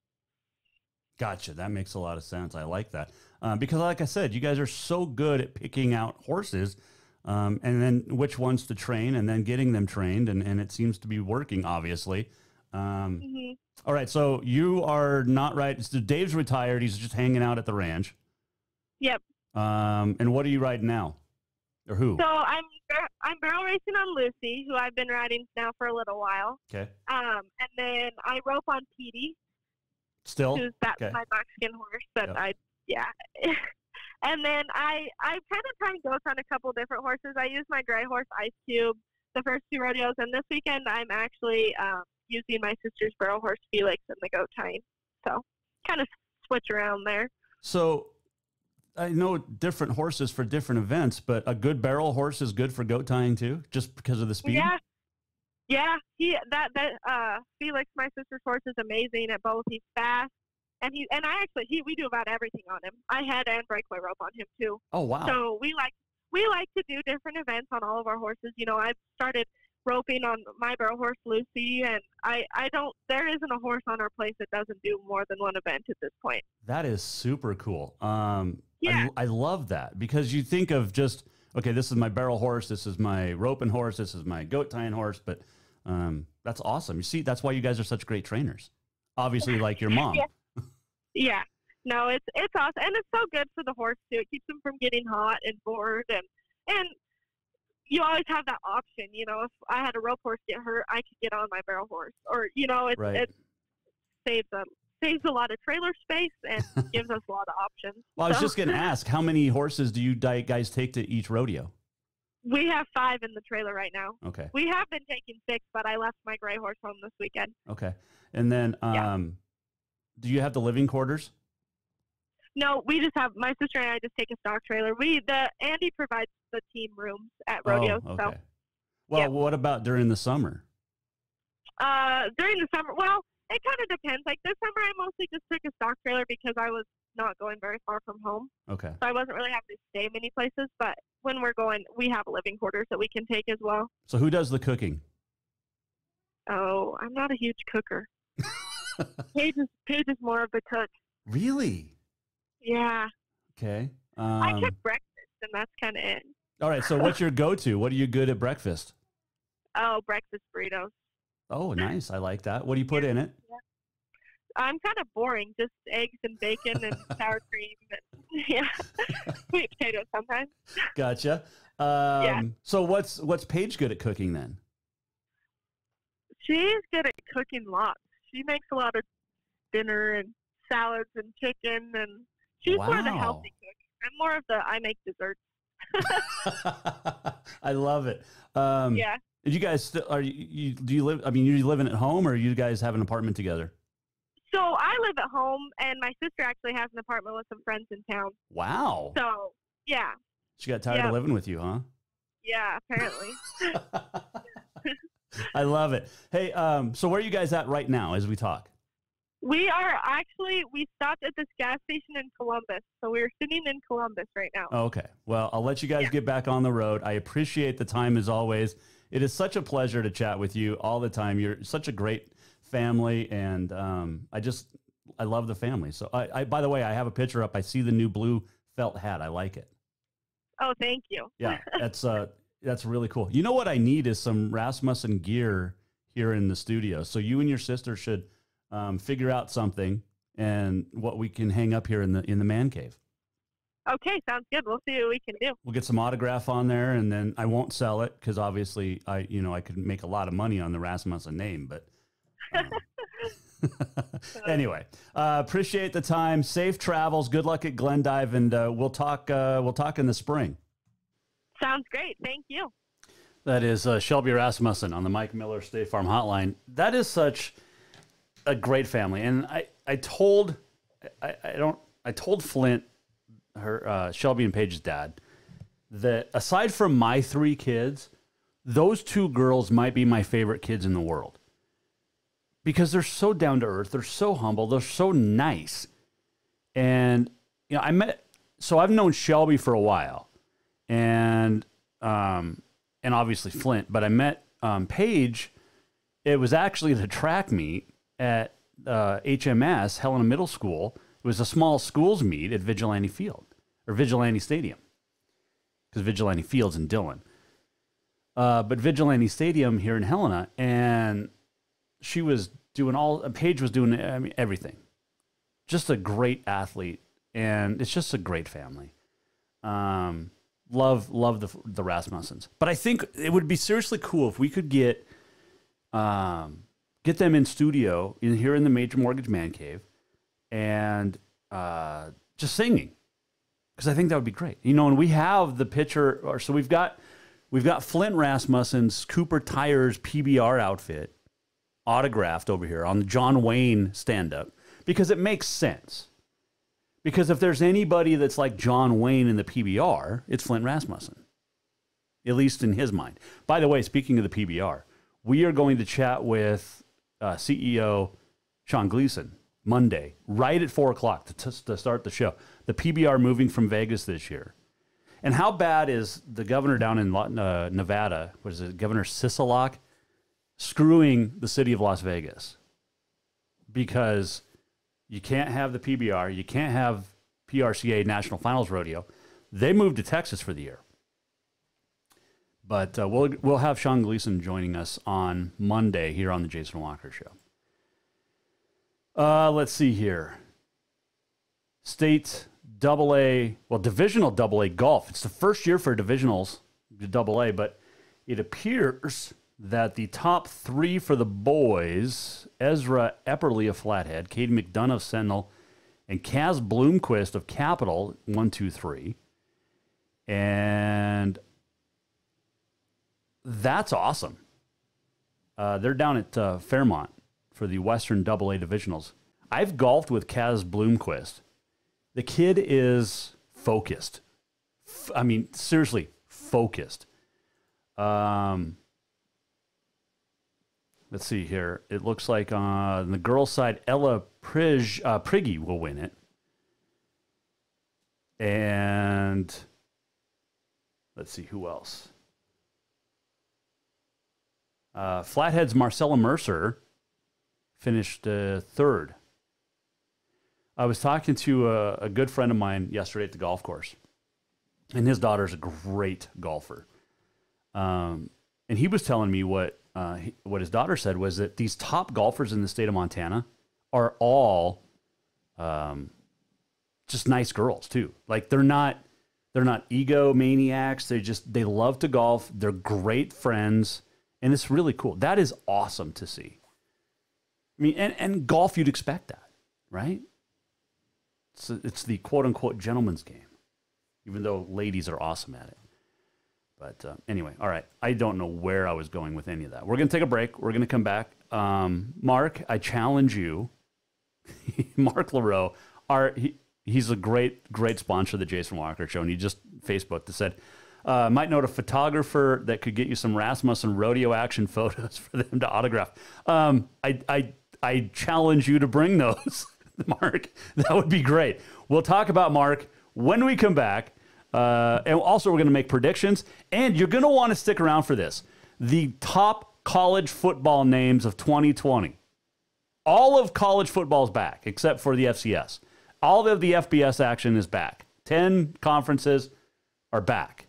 Gotcha. That makes a lot of sense. I like that. Because like I said, you guys are so good at picking out horses and then which ones to train and then getting them trained. And it seems to be working, obviously. All right. So you are not right. So Dave's retired. He's just hanging out at the ranch. Yep. And what are you riding now? Or who? So I'm barrel racing on Lucy, who I've been riding now for a little while. Okay. And then I rope on Petey. Still? That's my buckskin horse that And then I kind of try and go on a couple different horses. I use my gray horse, Ice Cube, the first two rodeos. And this weekend I'm actually using my sister's barrel horse, Felix, in the goat tying. So kind of switch around there. So I know different horses for different events, but a good barrel horse is good for goat tying too, just because of the speed. Yeah. Felix, my sister's horse, is amazing at both. He's fast, and we do about everything on him. I head and breakaway rope on him too. Oh wow! So we we like to do different events on all of our horses. You know, I've started roping on my barrel horse, Lucy, and there isn't a horse on our place that doesn't do more than one event at this point. That is super cool. Yeah. I love that, because you think of just, okay, this is my barrel horse, this is my roping horse, this is my goat tying horse, but that's awesome. You see, that's why you guys are such great trainers. Obviously, like your mom. Yeah. Yeah. No, it's awesome, and it's so good for the horse too. It keeps them from getting hot and bored, and you always have that option. You know, if I had a rope horse get hurt, I could get on my barrel horse, or you know, it saves a lot of trailer space and gives us a lot of options. Well, I was just going to ask, how many horses do you guys take to each rodeo? We have 5 in the trailer right now. Okay. We have been taking 6, but I left my gray horse home this weekend. Okay. And then, do you have the living quarters? No, we just have, my sister and I just take a stock trailer. Andy provides the team rooms at rodeos. Oh, okay. So, well, what about during the summer? During the summer, well, it kind of depends. Like this summer, I mostly just took a stock trailer because I was not going very far from home. Okay. So I wasn't really having to stay many places. But when we're going, we have living quarters that we can take as well. So who does the cooking? Oh, I'm not a huge cooker. Paige is more of the cook. Really? Yeah. Okay. I cook breakfast, and that's kind of it. All right. So what's your go-to? What are you good at breakfast? Oh, breakfast burritos. Oh, nice. I like that. What do you put in it? Yeah. I'm kind of boring. Just eggs and bacon and sour cream. And, sweet potatoes sometimes. Gotcha. So what's Paige good at cooking then? She's good at cooking lots. She makes a lot of dinner and salads and chicken, and she's more the healthy cook. I'm more of I make desserts. I love it. Yeah. You guys do you live? I mean, you living at home, or you guys have an apartment together? So I live at home, and my sister actually has an apartment with some friends in town. Wow. So yeah. She got tired of living with you, huh? Yeah, apparently. I love it. Hey, so where are you guys at right now as we talk? We stopped at this gas station in Columbus. So we're sitting in Columbus right now. Okay. Well, I'll let you guys get back on the road. I appreciate the time as always. It is such a pleasure to chat with you all the time. You're such a great family, and I love the family. So I by the way, I have a picture up. I see the new blue felt hat. I like it. Oh, thank you. Yeah, that's really cool. You know what I need is some Rasmussen gear here in the studio. So you and your sister should figure out something and what we can hang up here in the man cave. Okay, sounds good. We'll see what we can do. We'll get some autograph on there, and then I won't sell it because obviously I could make a lot of money on the Rasmussen name, but anyway, appreciate the time. Safe travels. Good luck at Glendive, and we'll talk in the spring. Sounds great. Thank you. That is Shelby Rasmussen on the Mike Miller State Farm Hotline. That is such a great family, and I told Flint, her Shelby and Paige's dad, that aside from my 3 kids, those 2 girls might be my favorite kids in the world because they're so down to earth, they're so humble, they're so nice, and I've known Shelby for a while, and obviously Flint, but I met Paige. It was actually the track meet at HMS, Helena Middle School. It was a small schools meet at Vigilante Field, or Vigilante Stadium, because Vigilante Field's in Dillon. But Vigilante Stadium here in Helena, and she was doing Paige was doing everything. Just a great athlete, and it's just a great family. Love the Rasmussens. But I think it would be seriously cool if we could get them in studio here in the Major Mortgage Man Cave, and just singing, because I think that would be great. And we have the picture, so we've got Flint Rasmussen's Cooper Tires PBR outfit autographed over here on the John Wayne stand-up, because it makes sense. Because if there's anybody that's like John Wayne in the PBR, it's Flint Rasmussen, at least in his mind. By the way, speaking of the PBR, we are going to chat with CEO Sean Gleason Monday, right at 4 o'clock to start the show. The PBR moving from Vegas this year. And how bad is the governor down in Nevada, what is it, Governor Sisolak, screwing the city of Las Vegas? Because you can't have the PBR, you can't have PRCA National Finals Rodeo. They moved to Texas for the year. But we'll have Sean Gleason joining us on Monday here on the Jason Walker Show. Let's see here. State AA, well, divisional AA golf. It's the first year for divisionals AA, but it appears that the top three for the boys, Ezra Epperly of Flathead, Cade McDonough of Sentinel, and Kaz Bloomquist of Capital, 1, 2, 3. And that's awesome. They're down at Fairmont for the Western AA divisionals. I've golfed with Kaz Bloomquist. The kid is focused. I mean, seriously, focused. Let's see here. It looks like on the girls' side, Ella Prigge will win it. And let's see who else. Flathead's Marcella Mercer finished third. I was talking to a good friend of mine yesterday at the golf course, and his daughter's a great golfer. And he was telling me what his daughter said was that these top golfers in the state of Montana are all just nice girls too. Like they're not egomaniacs. They love to golf. They're great friends, and it's really cool. That is awesome to see. I mean, and golf, you'd expect that, right? It's the quote-unquote gentleman's game, even though ladies are awesome at it. But anyway, all right. I don't know where I was going with any of that. We're going to take a break. We're going to come back. Mark, I challenge you. Mark LaRoe, he's a great sponsor of the Jason Walker Show, and he just Facebooked and said, might know a photographer that could get you some Rasmussen rodeo action photos for them to autograph. I challenge you to bring those. Mark, that would be great. We'll talk about Mark when we come back. And also we're going to make predictions. And you're going to want to stick around for this. The top college football names of 2020. All of college football is back, except for the FCS. All of the FBS action is back. 10 conferences are back.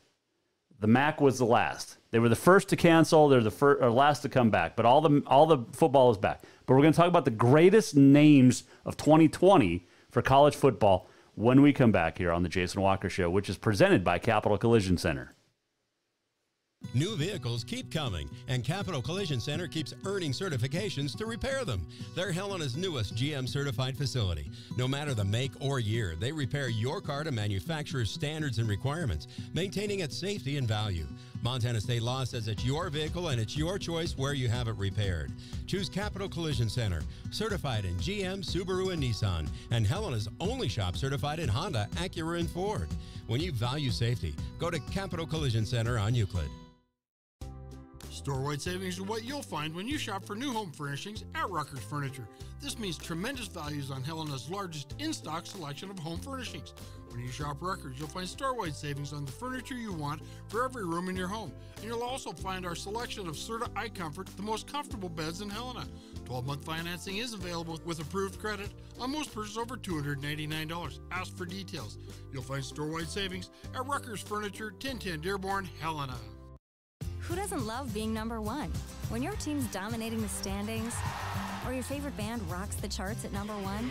The MAC was the last. They were the first to cancel. They're the first or last to come back. But all the football is back. But we're going to talk about the greatest names of 2020 for college football when we come back here on the Jason Walker Show, which is presented by Capital Collision Center. New vehicles keep coming, and Capital Collision Center keeps earning certifications to repair them. They're Helena's newest GM-certified facility. No matter the make or year, they repair your car to manufacturer's standards and requirements, maintaining its safety and value. Montana state law says it's your vehicle and it's your choice where you have it repaired. Choose Capital Collision Center, certified in GM, Subaru, and Nissan, and Helena's only shop certified in Honda, Acura, and Ford. When you value safety, go to Capital Collision Center on Euclid. Store-wide savings are what you'll find when you shop for new home furnishings at RUCKERS Furniture. This means tremendous values on Helena's largest in-stock selection of home furnishings. When you shop RUCKERS, you'll find store-wide savings on the furniture you want for every room in your home. And you'll also find our selection of Serta iComfort, the most comfortable beds in Helena. 12-month financing is available with approved credit on most purchases over $289. Ask for details. You'll find store-wide savings at RUCKERS Furniture, 1010 Dearborn, Helena. Who doesn't love being number one? When your team's dominating the standings, or your favorite band rocks the charts at number one,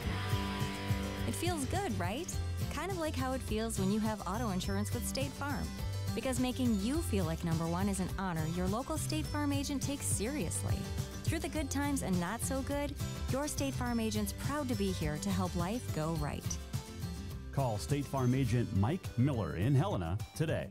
it feels good, right? Kind of like how it feels when you have auto insurance with State Farm. Because making you feel like number one is an honor your local State Farm agent takes seriously. Through the good times and not so good, your State Farm agent's proud to be here to help life go right. Call State Farm agent Mike Miller in Helena today.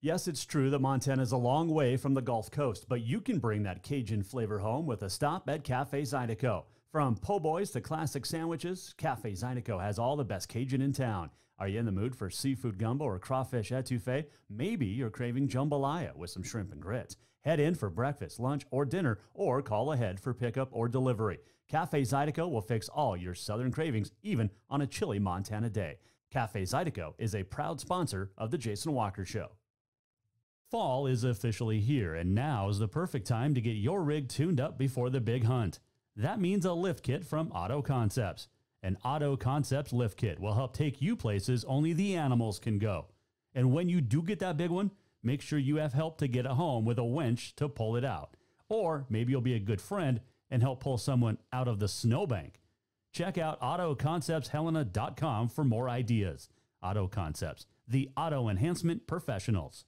Yes, it's true that Montana is a long way from the Gulf Coast, but you can bring that Cajun flavor home with a stop at Cafe ZYDECO. From po' boys to classic sandwiches, Cafe ZYDECO has all the best Cajun in town. Are you in the mood for seafood gumbo or crawfish etouffee? Maybe you're craving jambalaya with some shrimp and grits. Head in for breakfast, lunch, or dinner, or call ahead for pickup or delivery. Cafe ZYDECO will fix all your southern cravings, even on a chilly Montana day. Cafe ZYDECO is a proud sponsor of The Jason Walker Show. Fall is officially here, and now is the perfect time to get your rig tuned up before the big hunt. That means a lift kit from Auto Concepts. An Auto Concepts lift kit will help take you places only the animals can go. And when you do get that big one, make sure you have help to get it home with a winch to pull it out. Or maybe you'll be a good friend and help pull someone out of the snowbank. Check out AutoConceptsHelena.com for more ideas. Auto Concepts, the auto enhancement professionals.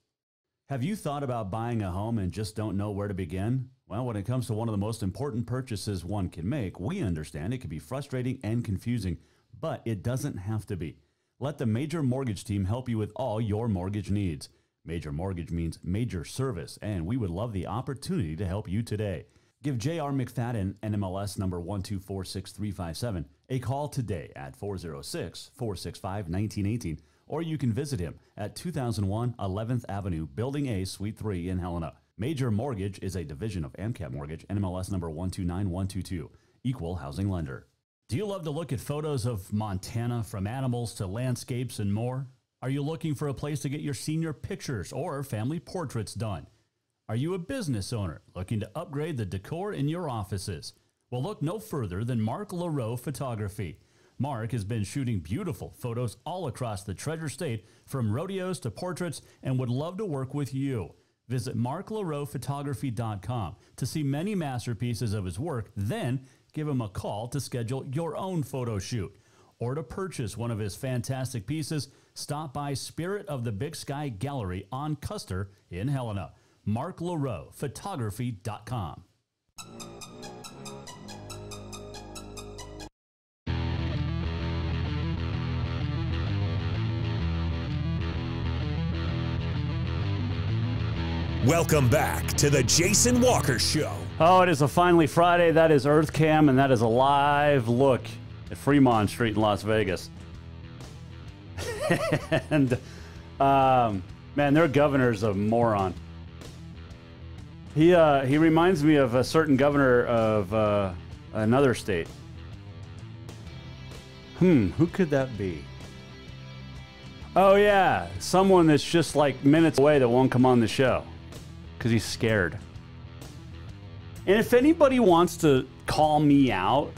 Have you thought about buying a home and just don't know where to begin? Well, when it comes to one of the most important purchases one can make, we understand it can be frustrating and confusing, but it doesn't have to be. Let the Major Mortgage team help you with all your mortgage needs. Major Mortgage means major service, and we would love the opportunity to help you today. Give J.R. McFadden, NMLS number 1246357, a call today at 406-465-1918, or you can visit him at 2001 11th Avenue, Building A, Suite 3 in Helena. Major Mortgage is a division of AMCAP Mortgage, NMLS number 129122, equal housing lender. Do you love to look at photos of Montana, from animals to landscapes and more? Are you looking for a place to get your senior pictures or family portraits done? Are you a business owner looking to upgrade the decor in your offices? Well, look no further than Mark LaRoe Photography. Mark has been shooting beautiful photos all across the Treasure State, from rodeos to portraits, and would love to work with you. Visit marklaroephotography.com to see many masterpieces of his work, then give him a call to schedule your own photo shoot. Or to purchase one of his fantastic pieces, stop by Spirit of the Big Sky Gallery on Custer in Helena. marklaroephotography.com. Welcome back to the Jason Walker Show. Oh, it is a finally Friday. That is Earth Cam, and that is a live look at Fremont Street in Las Vegas. And, man, their governor's a moron. He reminds me of a certain governor of another state. Who could that be? Oh, yeah, someone that's just like minutes away that won't come on the show because he's scared. And if anybody wants to call me out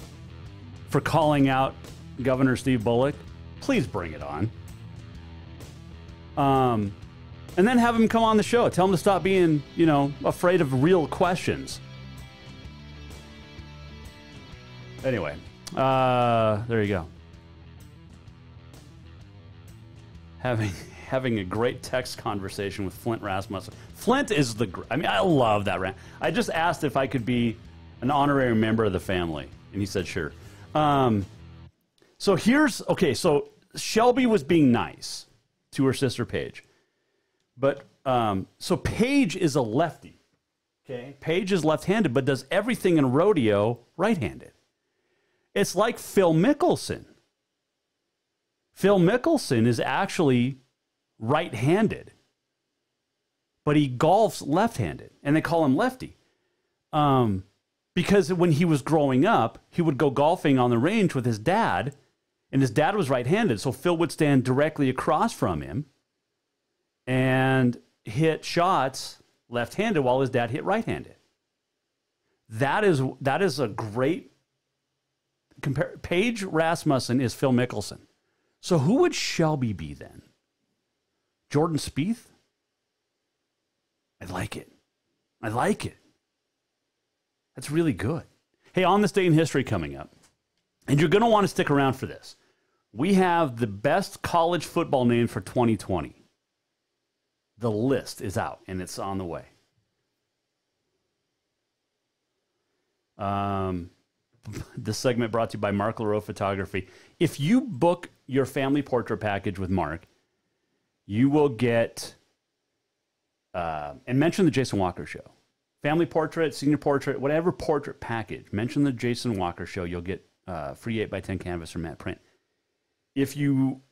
for calling out Governor Steve Bullock, please bring it on. And then have him come on the show. Tell him to stop being, afraid of real questions. Anyway, there you go. Having a great text conversation with Flint Rasmussen. Flint is I love that rant. I just asked if I could be an honorary member of the family, and he said sure. So Shelby was being nice to her sister Paige. But, so Paige is a lefty, okay? Paige is left-handed, but does everything in rodeo right-handed. It's like Phil Mickelson. Phil Mickelson is actually right-handed, but he golfs left-handed, and they call him lefty. Because when he was growing up, he would go golfing on the range with his dad, and his dad was right-handed, so Phil would stand directly across from him and hit shots left-handed while his dad hit right-handed. That is a great compare. Paige Rasmussen is Phil Mickelson. So who would Shelby be then? Jordan Spieth? I like it. That's really good. Hey, on this day in history coming up, and you're going to want to stick around for this, we have the best college football name for 2020. The list is out, and it's on the way. This segment brought to you by Mark LaRoe Photography. If you book your family portrait package with Mark, you will get, and mention the Jason Walker Show. Family portrait, senior portrait, whatever portrait package, mention the Jason Walker Show. You'll get free 8x10 canvas from Matt Print. If you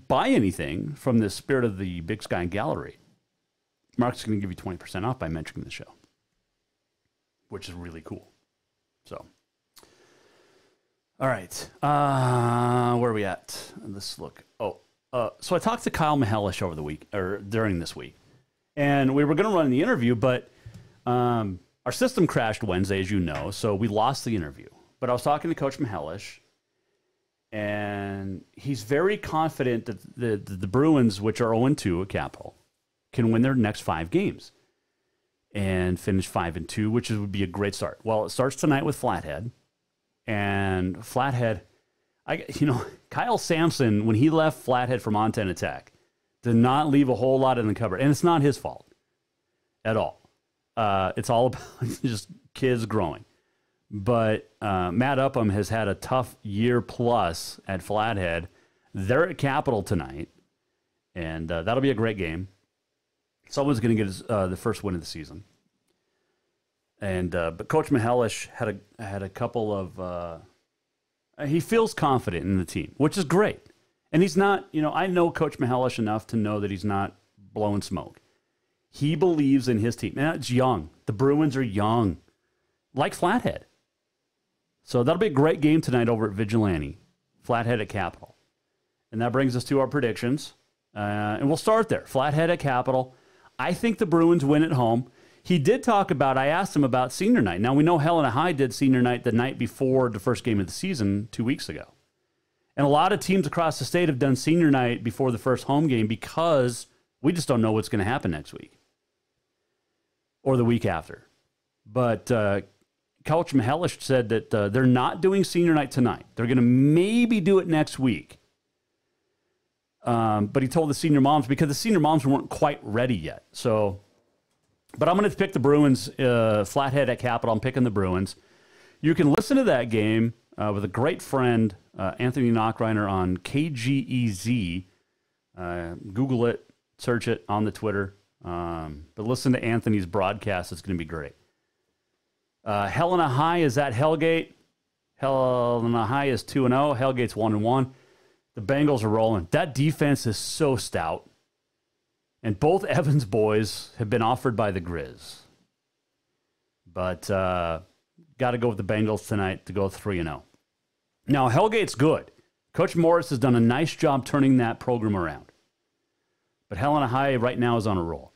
buy anything from the Spirit of the Big Sky Gallery, Mark's going to give you 20% off by mentioning the show, which is really cool. So, all right. Where are we at? Let's look. Oh, So I talked to Kyle Mihelish over the week, or during this week, and we were going to run the interview, but our system crashed Wednesday, as you know, so we lost the interview. But I was talking to Coach Mihelish, and he's very confident that the Bruins, which are 0-2 at Capital, can win their next 5 games and finish 5-2, which would be a great start. Well, it starts tonight with Flathead, and Flathead, Kyle Sampson, when he left Flathead for Montana Tech, did not leave a whole lot in the cupboard, and it's not his fault at all. It's all about just kids growing. But Matt Upham has had a tough year plus at Flathead. They're at Capital tonight, and that'll be a great game. Someone's going to get the first win of the season. And but Coach Mihelish had a couple of he feels confident in the team, which is great. And he's not, I know Coach Mihelish enough to know that he's not blowing smoke. He believes in his team. And it's young. The Bruins are young, like Flathead. So that'll be a great game tonight over at Vigilante, Flathead at Capital. And that brings us to our predictions. And we'll start there. Flathead at Capital. I think the Bruins win at home. He did talk about, I asked him about senior night. Now, we know Helena High did senior night the night before the first game of the season 2 weeks ago. And a lot of teams across the state have done senior night before the first home game because we just don't know what's going to happen next week or the week after. But Coach Mihelish said that they're not doing senior night tonight. They're going to maybe do it next week. But he told the senior moms because the senior moms weren't quite ready yet. So, but I'm going to pick the Bruins, Flathead at Capital. I'm picking the Bruins. You can listen to that game with a great friend, Anthony Knockreiner, on KGEZ. Google it, search it on the Twitter. But listen to Anthony's broadcast. It's going to be great. Helena High is at Hellgate. Helena High is 2-0. Hellgate's 1-1. The Bengals are rolling. That defense is so stout. And both Evans boys have been offered by the Grizz. But got to go with the Bengals tonight to go 3-0. Now, Hellgate's good. Coach Morris has done a nice job turning that program around. But Helena High right now is on a roll.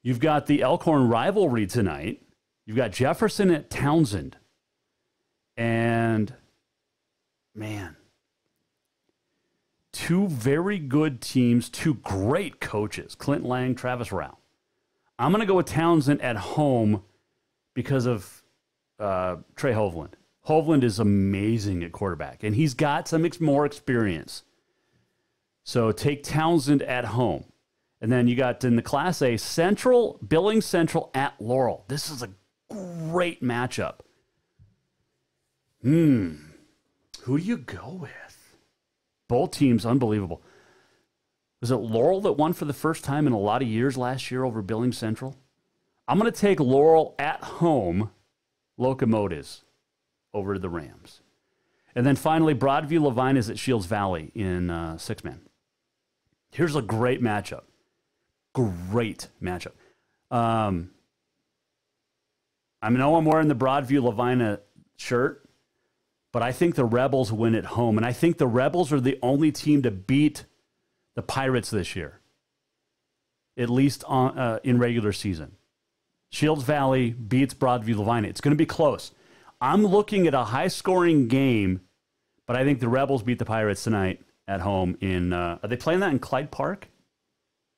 You've got the Elkhorn rivalry tonight. You've got Jefferson at Townsend. And, man, two very good teams, two great coaches, Clint Lang, Travis Rao. I'm going to go with Townsend at home because of Trey Hovland. Hovland is amazing at quarterback, and he's got some more experience. So take Townsend at home. And then you got in the Class A, Billings Central at Laurel. This is a great matchup. Who do you go with? Both teams, unbelievable. Was it Laurel that won for the first time in a lot of years last year over Billings Central? I'm going to take Laurel at home, Locomotives, over the Rams. And then finally, Broadview Levine is at Shields Valley in six-man. Here's a great matchup. Great matchup. I know I'm wearing the Broadview Levine shirt, but I think the Rebels win at home. And I think the Rebels are the only team to beat the Pirates this year, at least in regular season. Shields Valley beats Broadview Levine. It's going to be close. I'm looking at a high-scoring game, but I think the Rebels beat the Pirates tonight at home. Are they playing that in Clyde Park?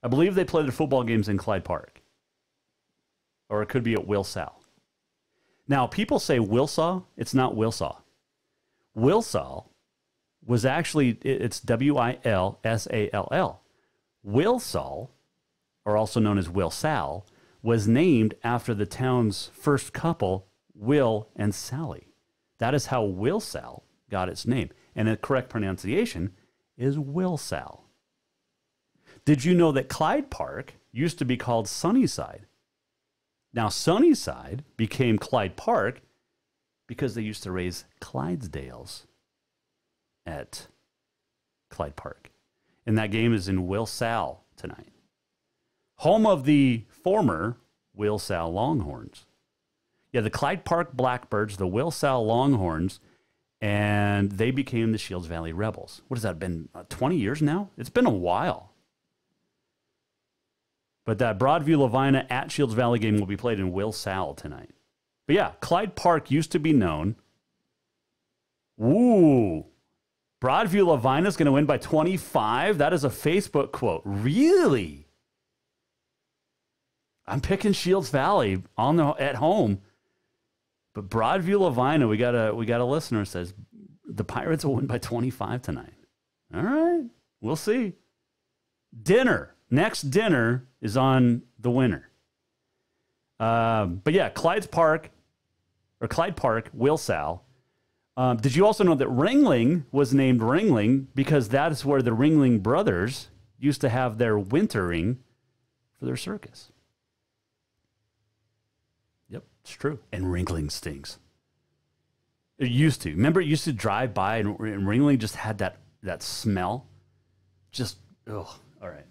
I believe they play their football games in Clyde Park. Or it could be at Wilsall. Now, people say Wilsaw. It's not Wilsaw. Wilsall was actually, it's Wilsall. Wilsall, or also known as Wilsall, was named after the town's first couple, Will and Sally. That is how Wilsall got its name. And the correct pronunciation is Wilsall. Did you know that Clyde Park used to be called Sunnyside? Now, Sunnyside became Clyde Park because they used to raise Clydesdales at Clyde Park. And that game is in Wilsall tonight. Home of the former Wilsall Longhorns. Yeah, the Clyde Park Blackbirds, the Wilsall Longhorns, and they became the Shields Valley Rebels. What has that been, 20 years now? It's been a while. But that Broadview Lavina at Shields Valley game will be played in Will Sal tonight. But yeah, Clyde Park used to be known. Ooh. Broadview Lavina is going to win by 25. That is a Facebook quote. Really? I'm picking Shields Valley at home. But Broadview Lavina, we got a listener who says the Pirates will win by 25 tonight. All right. We'll see. Next dinner is on the winner. But yeah, Clyde Park, Will Sal. Did you also know that Ringling was named Ringling because that is where the Ringling brothers used to have their wintering for their circus? Yep, it's true. And Ringling stinks. It used to. Remember, it used to drive by and Ringling just had that smell. Just, ugh. All right.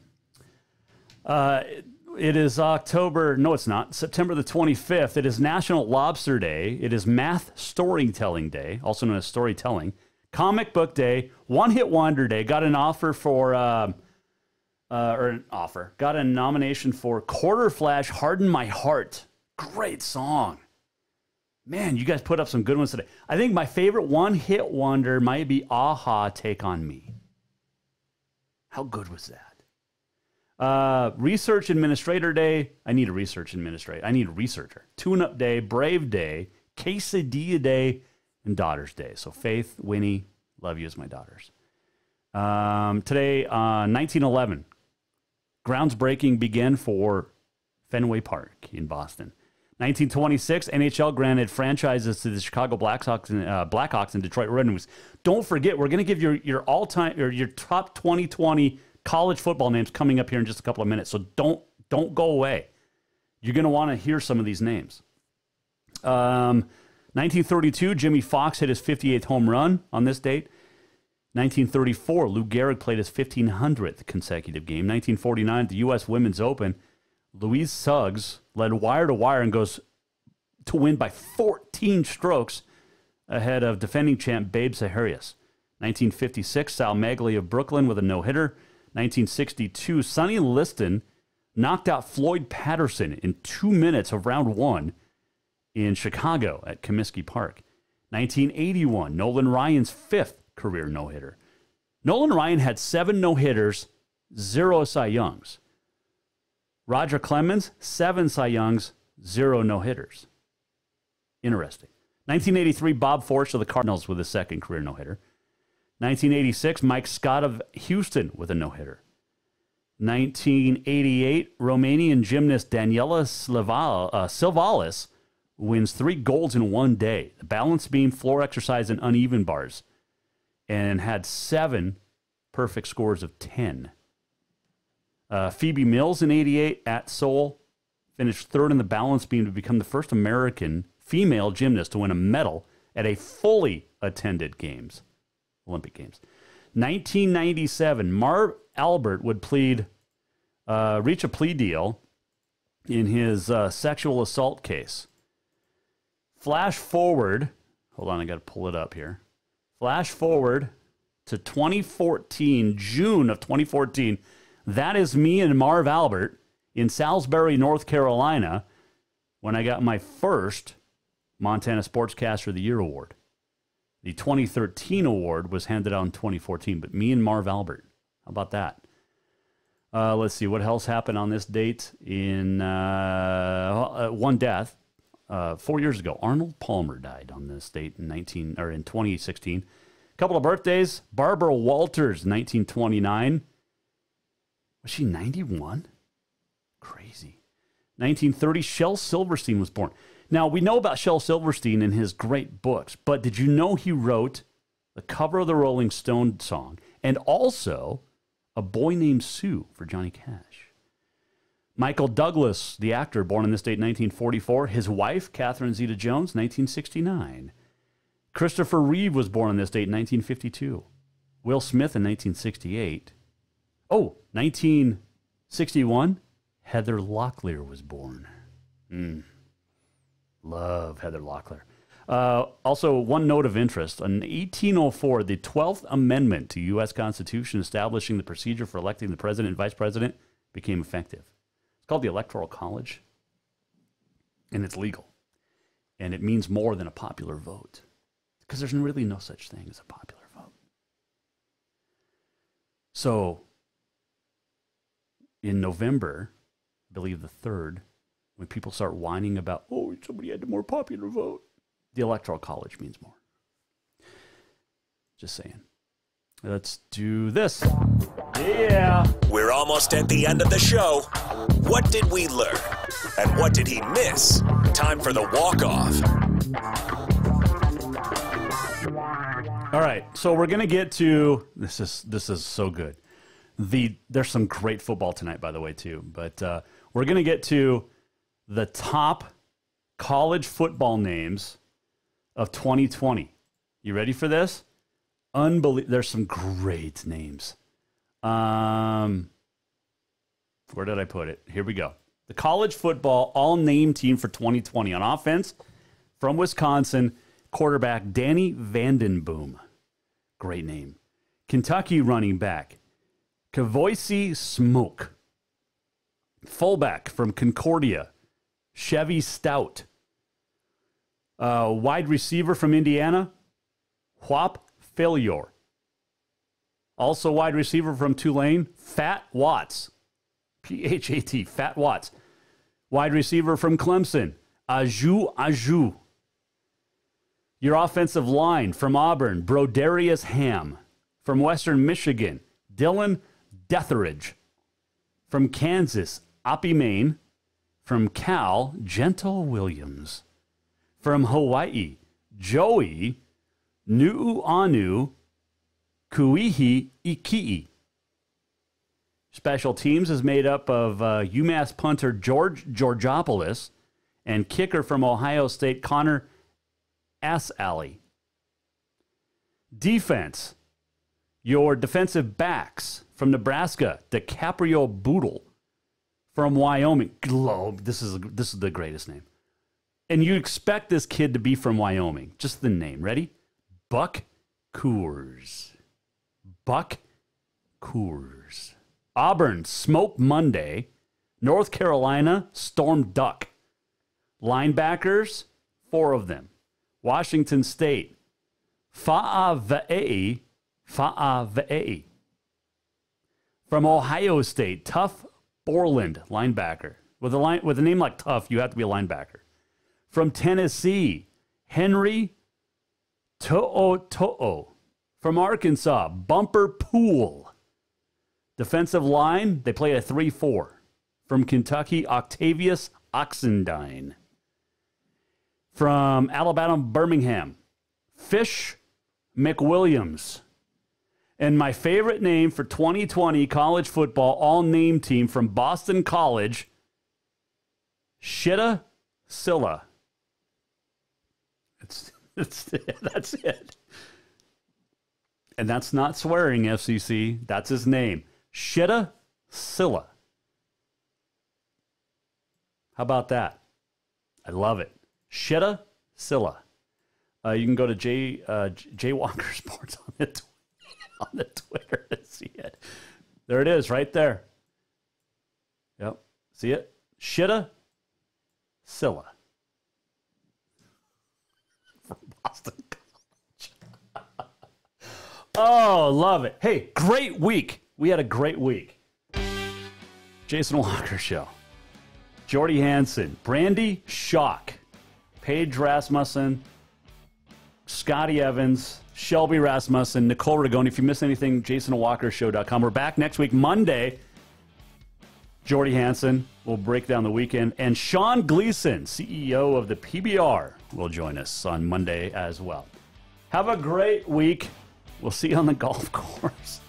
It is September the 25th. It is National Lobster Day. It is Math Storytelling Day, also known as Storytelling. Comic Book Day, One Hit Wonder Day. Got an offer for, got a nomination for Quarter Flash, Harden My Heart. Great song. Man, you guys put up some good ones today. I think my favorite one hit wonder might be Aha, Take On Me. How good was that? Research Administrator Day. I need a research administrator. I need a researcher. Tune-Up Day, Brave Day, Quesadilla Day, and Daughters Day. So Faith, Winnie, love you as my daughters. Today, 1911, groundsbreaking began for Fenway Park in Boston. 1926, NHL granted franchises to the Chicago Blackhawks and Detroit Red Wings. Don't forget, we're going to give your all-time or your top 2020 college football names coming up here in just a couple of minutes. So don't go away. You're going to want to hear some of these names. 1932, Jimmy Fox hit his 58th home run on this date. 1934, Lou Gehrig played his 1500th consecutive game. 1949, the U.S. Women's Open, Louise Suggs led wire to wire and goes to win by 14 strokes ahead of defending champ Babe Zaharias. 1956, Sal Magli of Brooklyn with a no-hitter. 1962, Sonny Liston knocked out Floyd Patterson in 2 minutes of round one in Chicago at Comiskey Park. 1981, Nolan Ryan's fifth career no-hitter. Nolan Ryan had 7 no-hitters, 0 Cy Youngs. Roger Clemens, 7 Cy Youngs, 0 no-hitters. Interesting. 1983, Bob Forsch of the Cardinals with his second career no-hitter. 1986, Mike Scott of Houston with a no-hitter. 1988, Romanian gymnast Daniela Silvalis wins 3 golds in one day. The balance beam, floor exercise, and uneven bars. And had 7 perfect scores of 10. Phoebe Mills in 88 at Seoul finished third in the balance beam to become the first American female gymnast to win a medal at a fully attended Olympic Games. 1997, Marv Albert would reach a plea deal in his sexual assault case. Flash forward, hold on, I got to pull it up here. Flash forward to 2014, June of 2014. That is me and Marv Albert in Salisbury, North Carolina, when I got my first Montana Sportscaster of the Year award. The 2013 award was handed out in 2014, but me and Marv Albert. How about that? Let's see, what else happened on this date? In one death, 4 years ago. Arnold Palmer died on this date in 2016. A couple of birthdays. Barbara Walters, 1929. Was she 91? Crazy. 1930, Shel Silverstein was born. Now, we know about Shel Silverstein and his great books, but did you know he wrote the cover of the Rolling Stone song and also A Boy Named Sue for Johnny Cash? Michael Douglas, the actor, born on this date, 1944. His wife, Catherine Zeta-Jones, 1969. Christopher Reeve was born on this date, 1952. Will Smith in 1968. Oh, 1961, Heather Locklear was born. Love Heather Locklear. Also, one note of interest. In 1804, the 12th Amendment to U.S. Constitution establishing the procedure for electing the president and vice president became effective. It's called the Electoral College, and it's legal. And it means more than a popular vote, because there's really no such thing as a popular vote. So, in November, I believe the 3rd, when people start whining about, oh, somebody had a more popular vote, the Electoral College means more. Just saying. Let's do this. Yeah. We're almost at the end of the show. What did we learn? And what did he miss? Time for the walk-off. All right, so we're going to get to, this is so good. There's some great football tonight, by the way, too. But we're going to get to the top college football names of 2020. You ready for this? There's some great names. Where did I put it? Here we go. The college football all-name team for 2020. On offense, from Wisconsin, quarterback Danny Vandenboom. Great name. Kentucky running back Kavoisi Smoke. Fullback from Concordia, Chevy Stout. Wide receiver from Indiana, Whop Failure. Also wide receiver from Tulane, Fat Watts. P-H-A-T, Fat Watts. Wide receiver from Clemson, Aju. Your offensive line from Auburn, Broderius Ham. From Western Michigan, Dylan Detheridge. From Kansas, Oppie Maine. From Cal, Gentle Williams. From Hawaii, Joey Nu'uanu Kuihi Ikii. Special teams is made up of UMass punter George Georgopoulos and kicker from Ohio State Connor Assalley. Defense, your defensive backs from Nebraska, DiCaprio Boodle. From Wyoming, Globe. This is the greatest name. And you expect this kid to be from Wyoming. Just the name. Ready? Buck Coors. Buck Coors. Auburn, Smoke Monday. North Carolina, Storm Duck. Linebackers, 4 of them. Washington State, Fa'ave'e. From Ohio State, Tough Borland, linebacker. With a name like Tough, you have to be a linebacker. From Tennessee, Henry To'o. From Arkansas, Bumper Pool. Defensive line, they play a 3-4. From Kentucky, Octavius Oxendine. From Alabama, Birmingham, Fish McWilliams. And my favorite name for 2020 college football all-name team from Boston College, Shitta Silla. That's it. And that's not swearing, FCC. That's his name. Shitta Silla. How about that? I love it. Shitta Silla. You can go to J Walker Sports on the Twitter to see it. There it is, right there. Yep. See it? Shitta Silla. From Boston College. Oh, love it. Hey, great week. We had a great week. Jason Walker Show. Jordy Hansen. Brandy Shock. Paige Rasmussen. Scotty Evans. Shelby Rasmussen. Nicole Rigoni. If you miss anything, JasonWalkerShow.com. We're back next week, Monday. Jordy Hansen will break down the weekend. And Sean Gleason, CEO of the PBR, will join us on Monday as well. Have a great week. We'll see you on the golf course.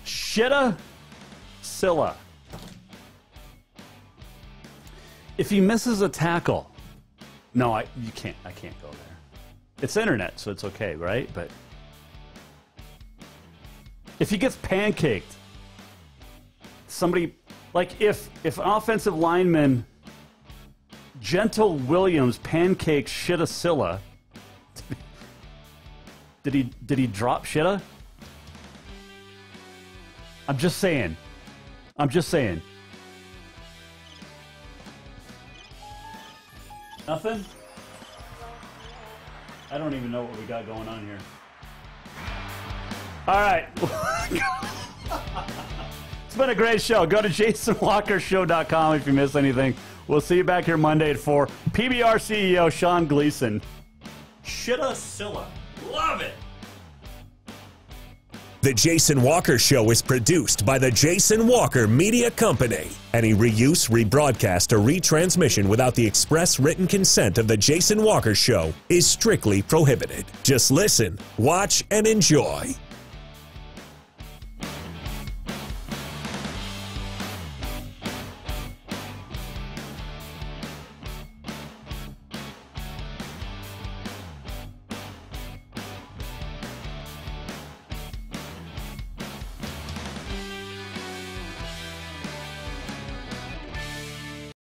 Shitta Silla. If he misses a tackle, no, I can't go there. It's internet, so it's okay, right? But if he gets pancaked, somebody, like if an offensive lineman Gentle Williams pancake Shittasilla. Did he drop Shitta? I'm just saying. Nothing? I don't even know what we got going on here. All right. It's been a great show. Go to JasonWalkerShow.com if you miss anything. We'll see you back here Monday at 4. PBR CEO Sean Gleason. Shittasilla. Love it. The Jason Walker Show is produced by the Jason Walker Media Company. Any reuse, rebroadcast, or retransmission without the express written consent of the Jason Walker Show is strictly prohibited. Just listen, watch, and enjoy.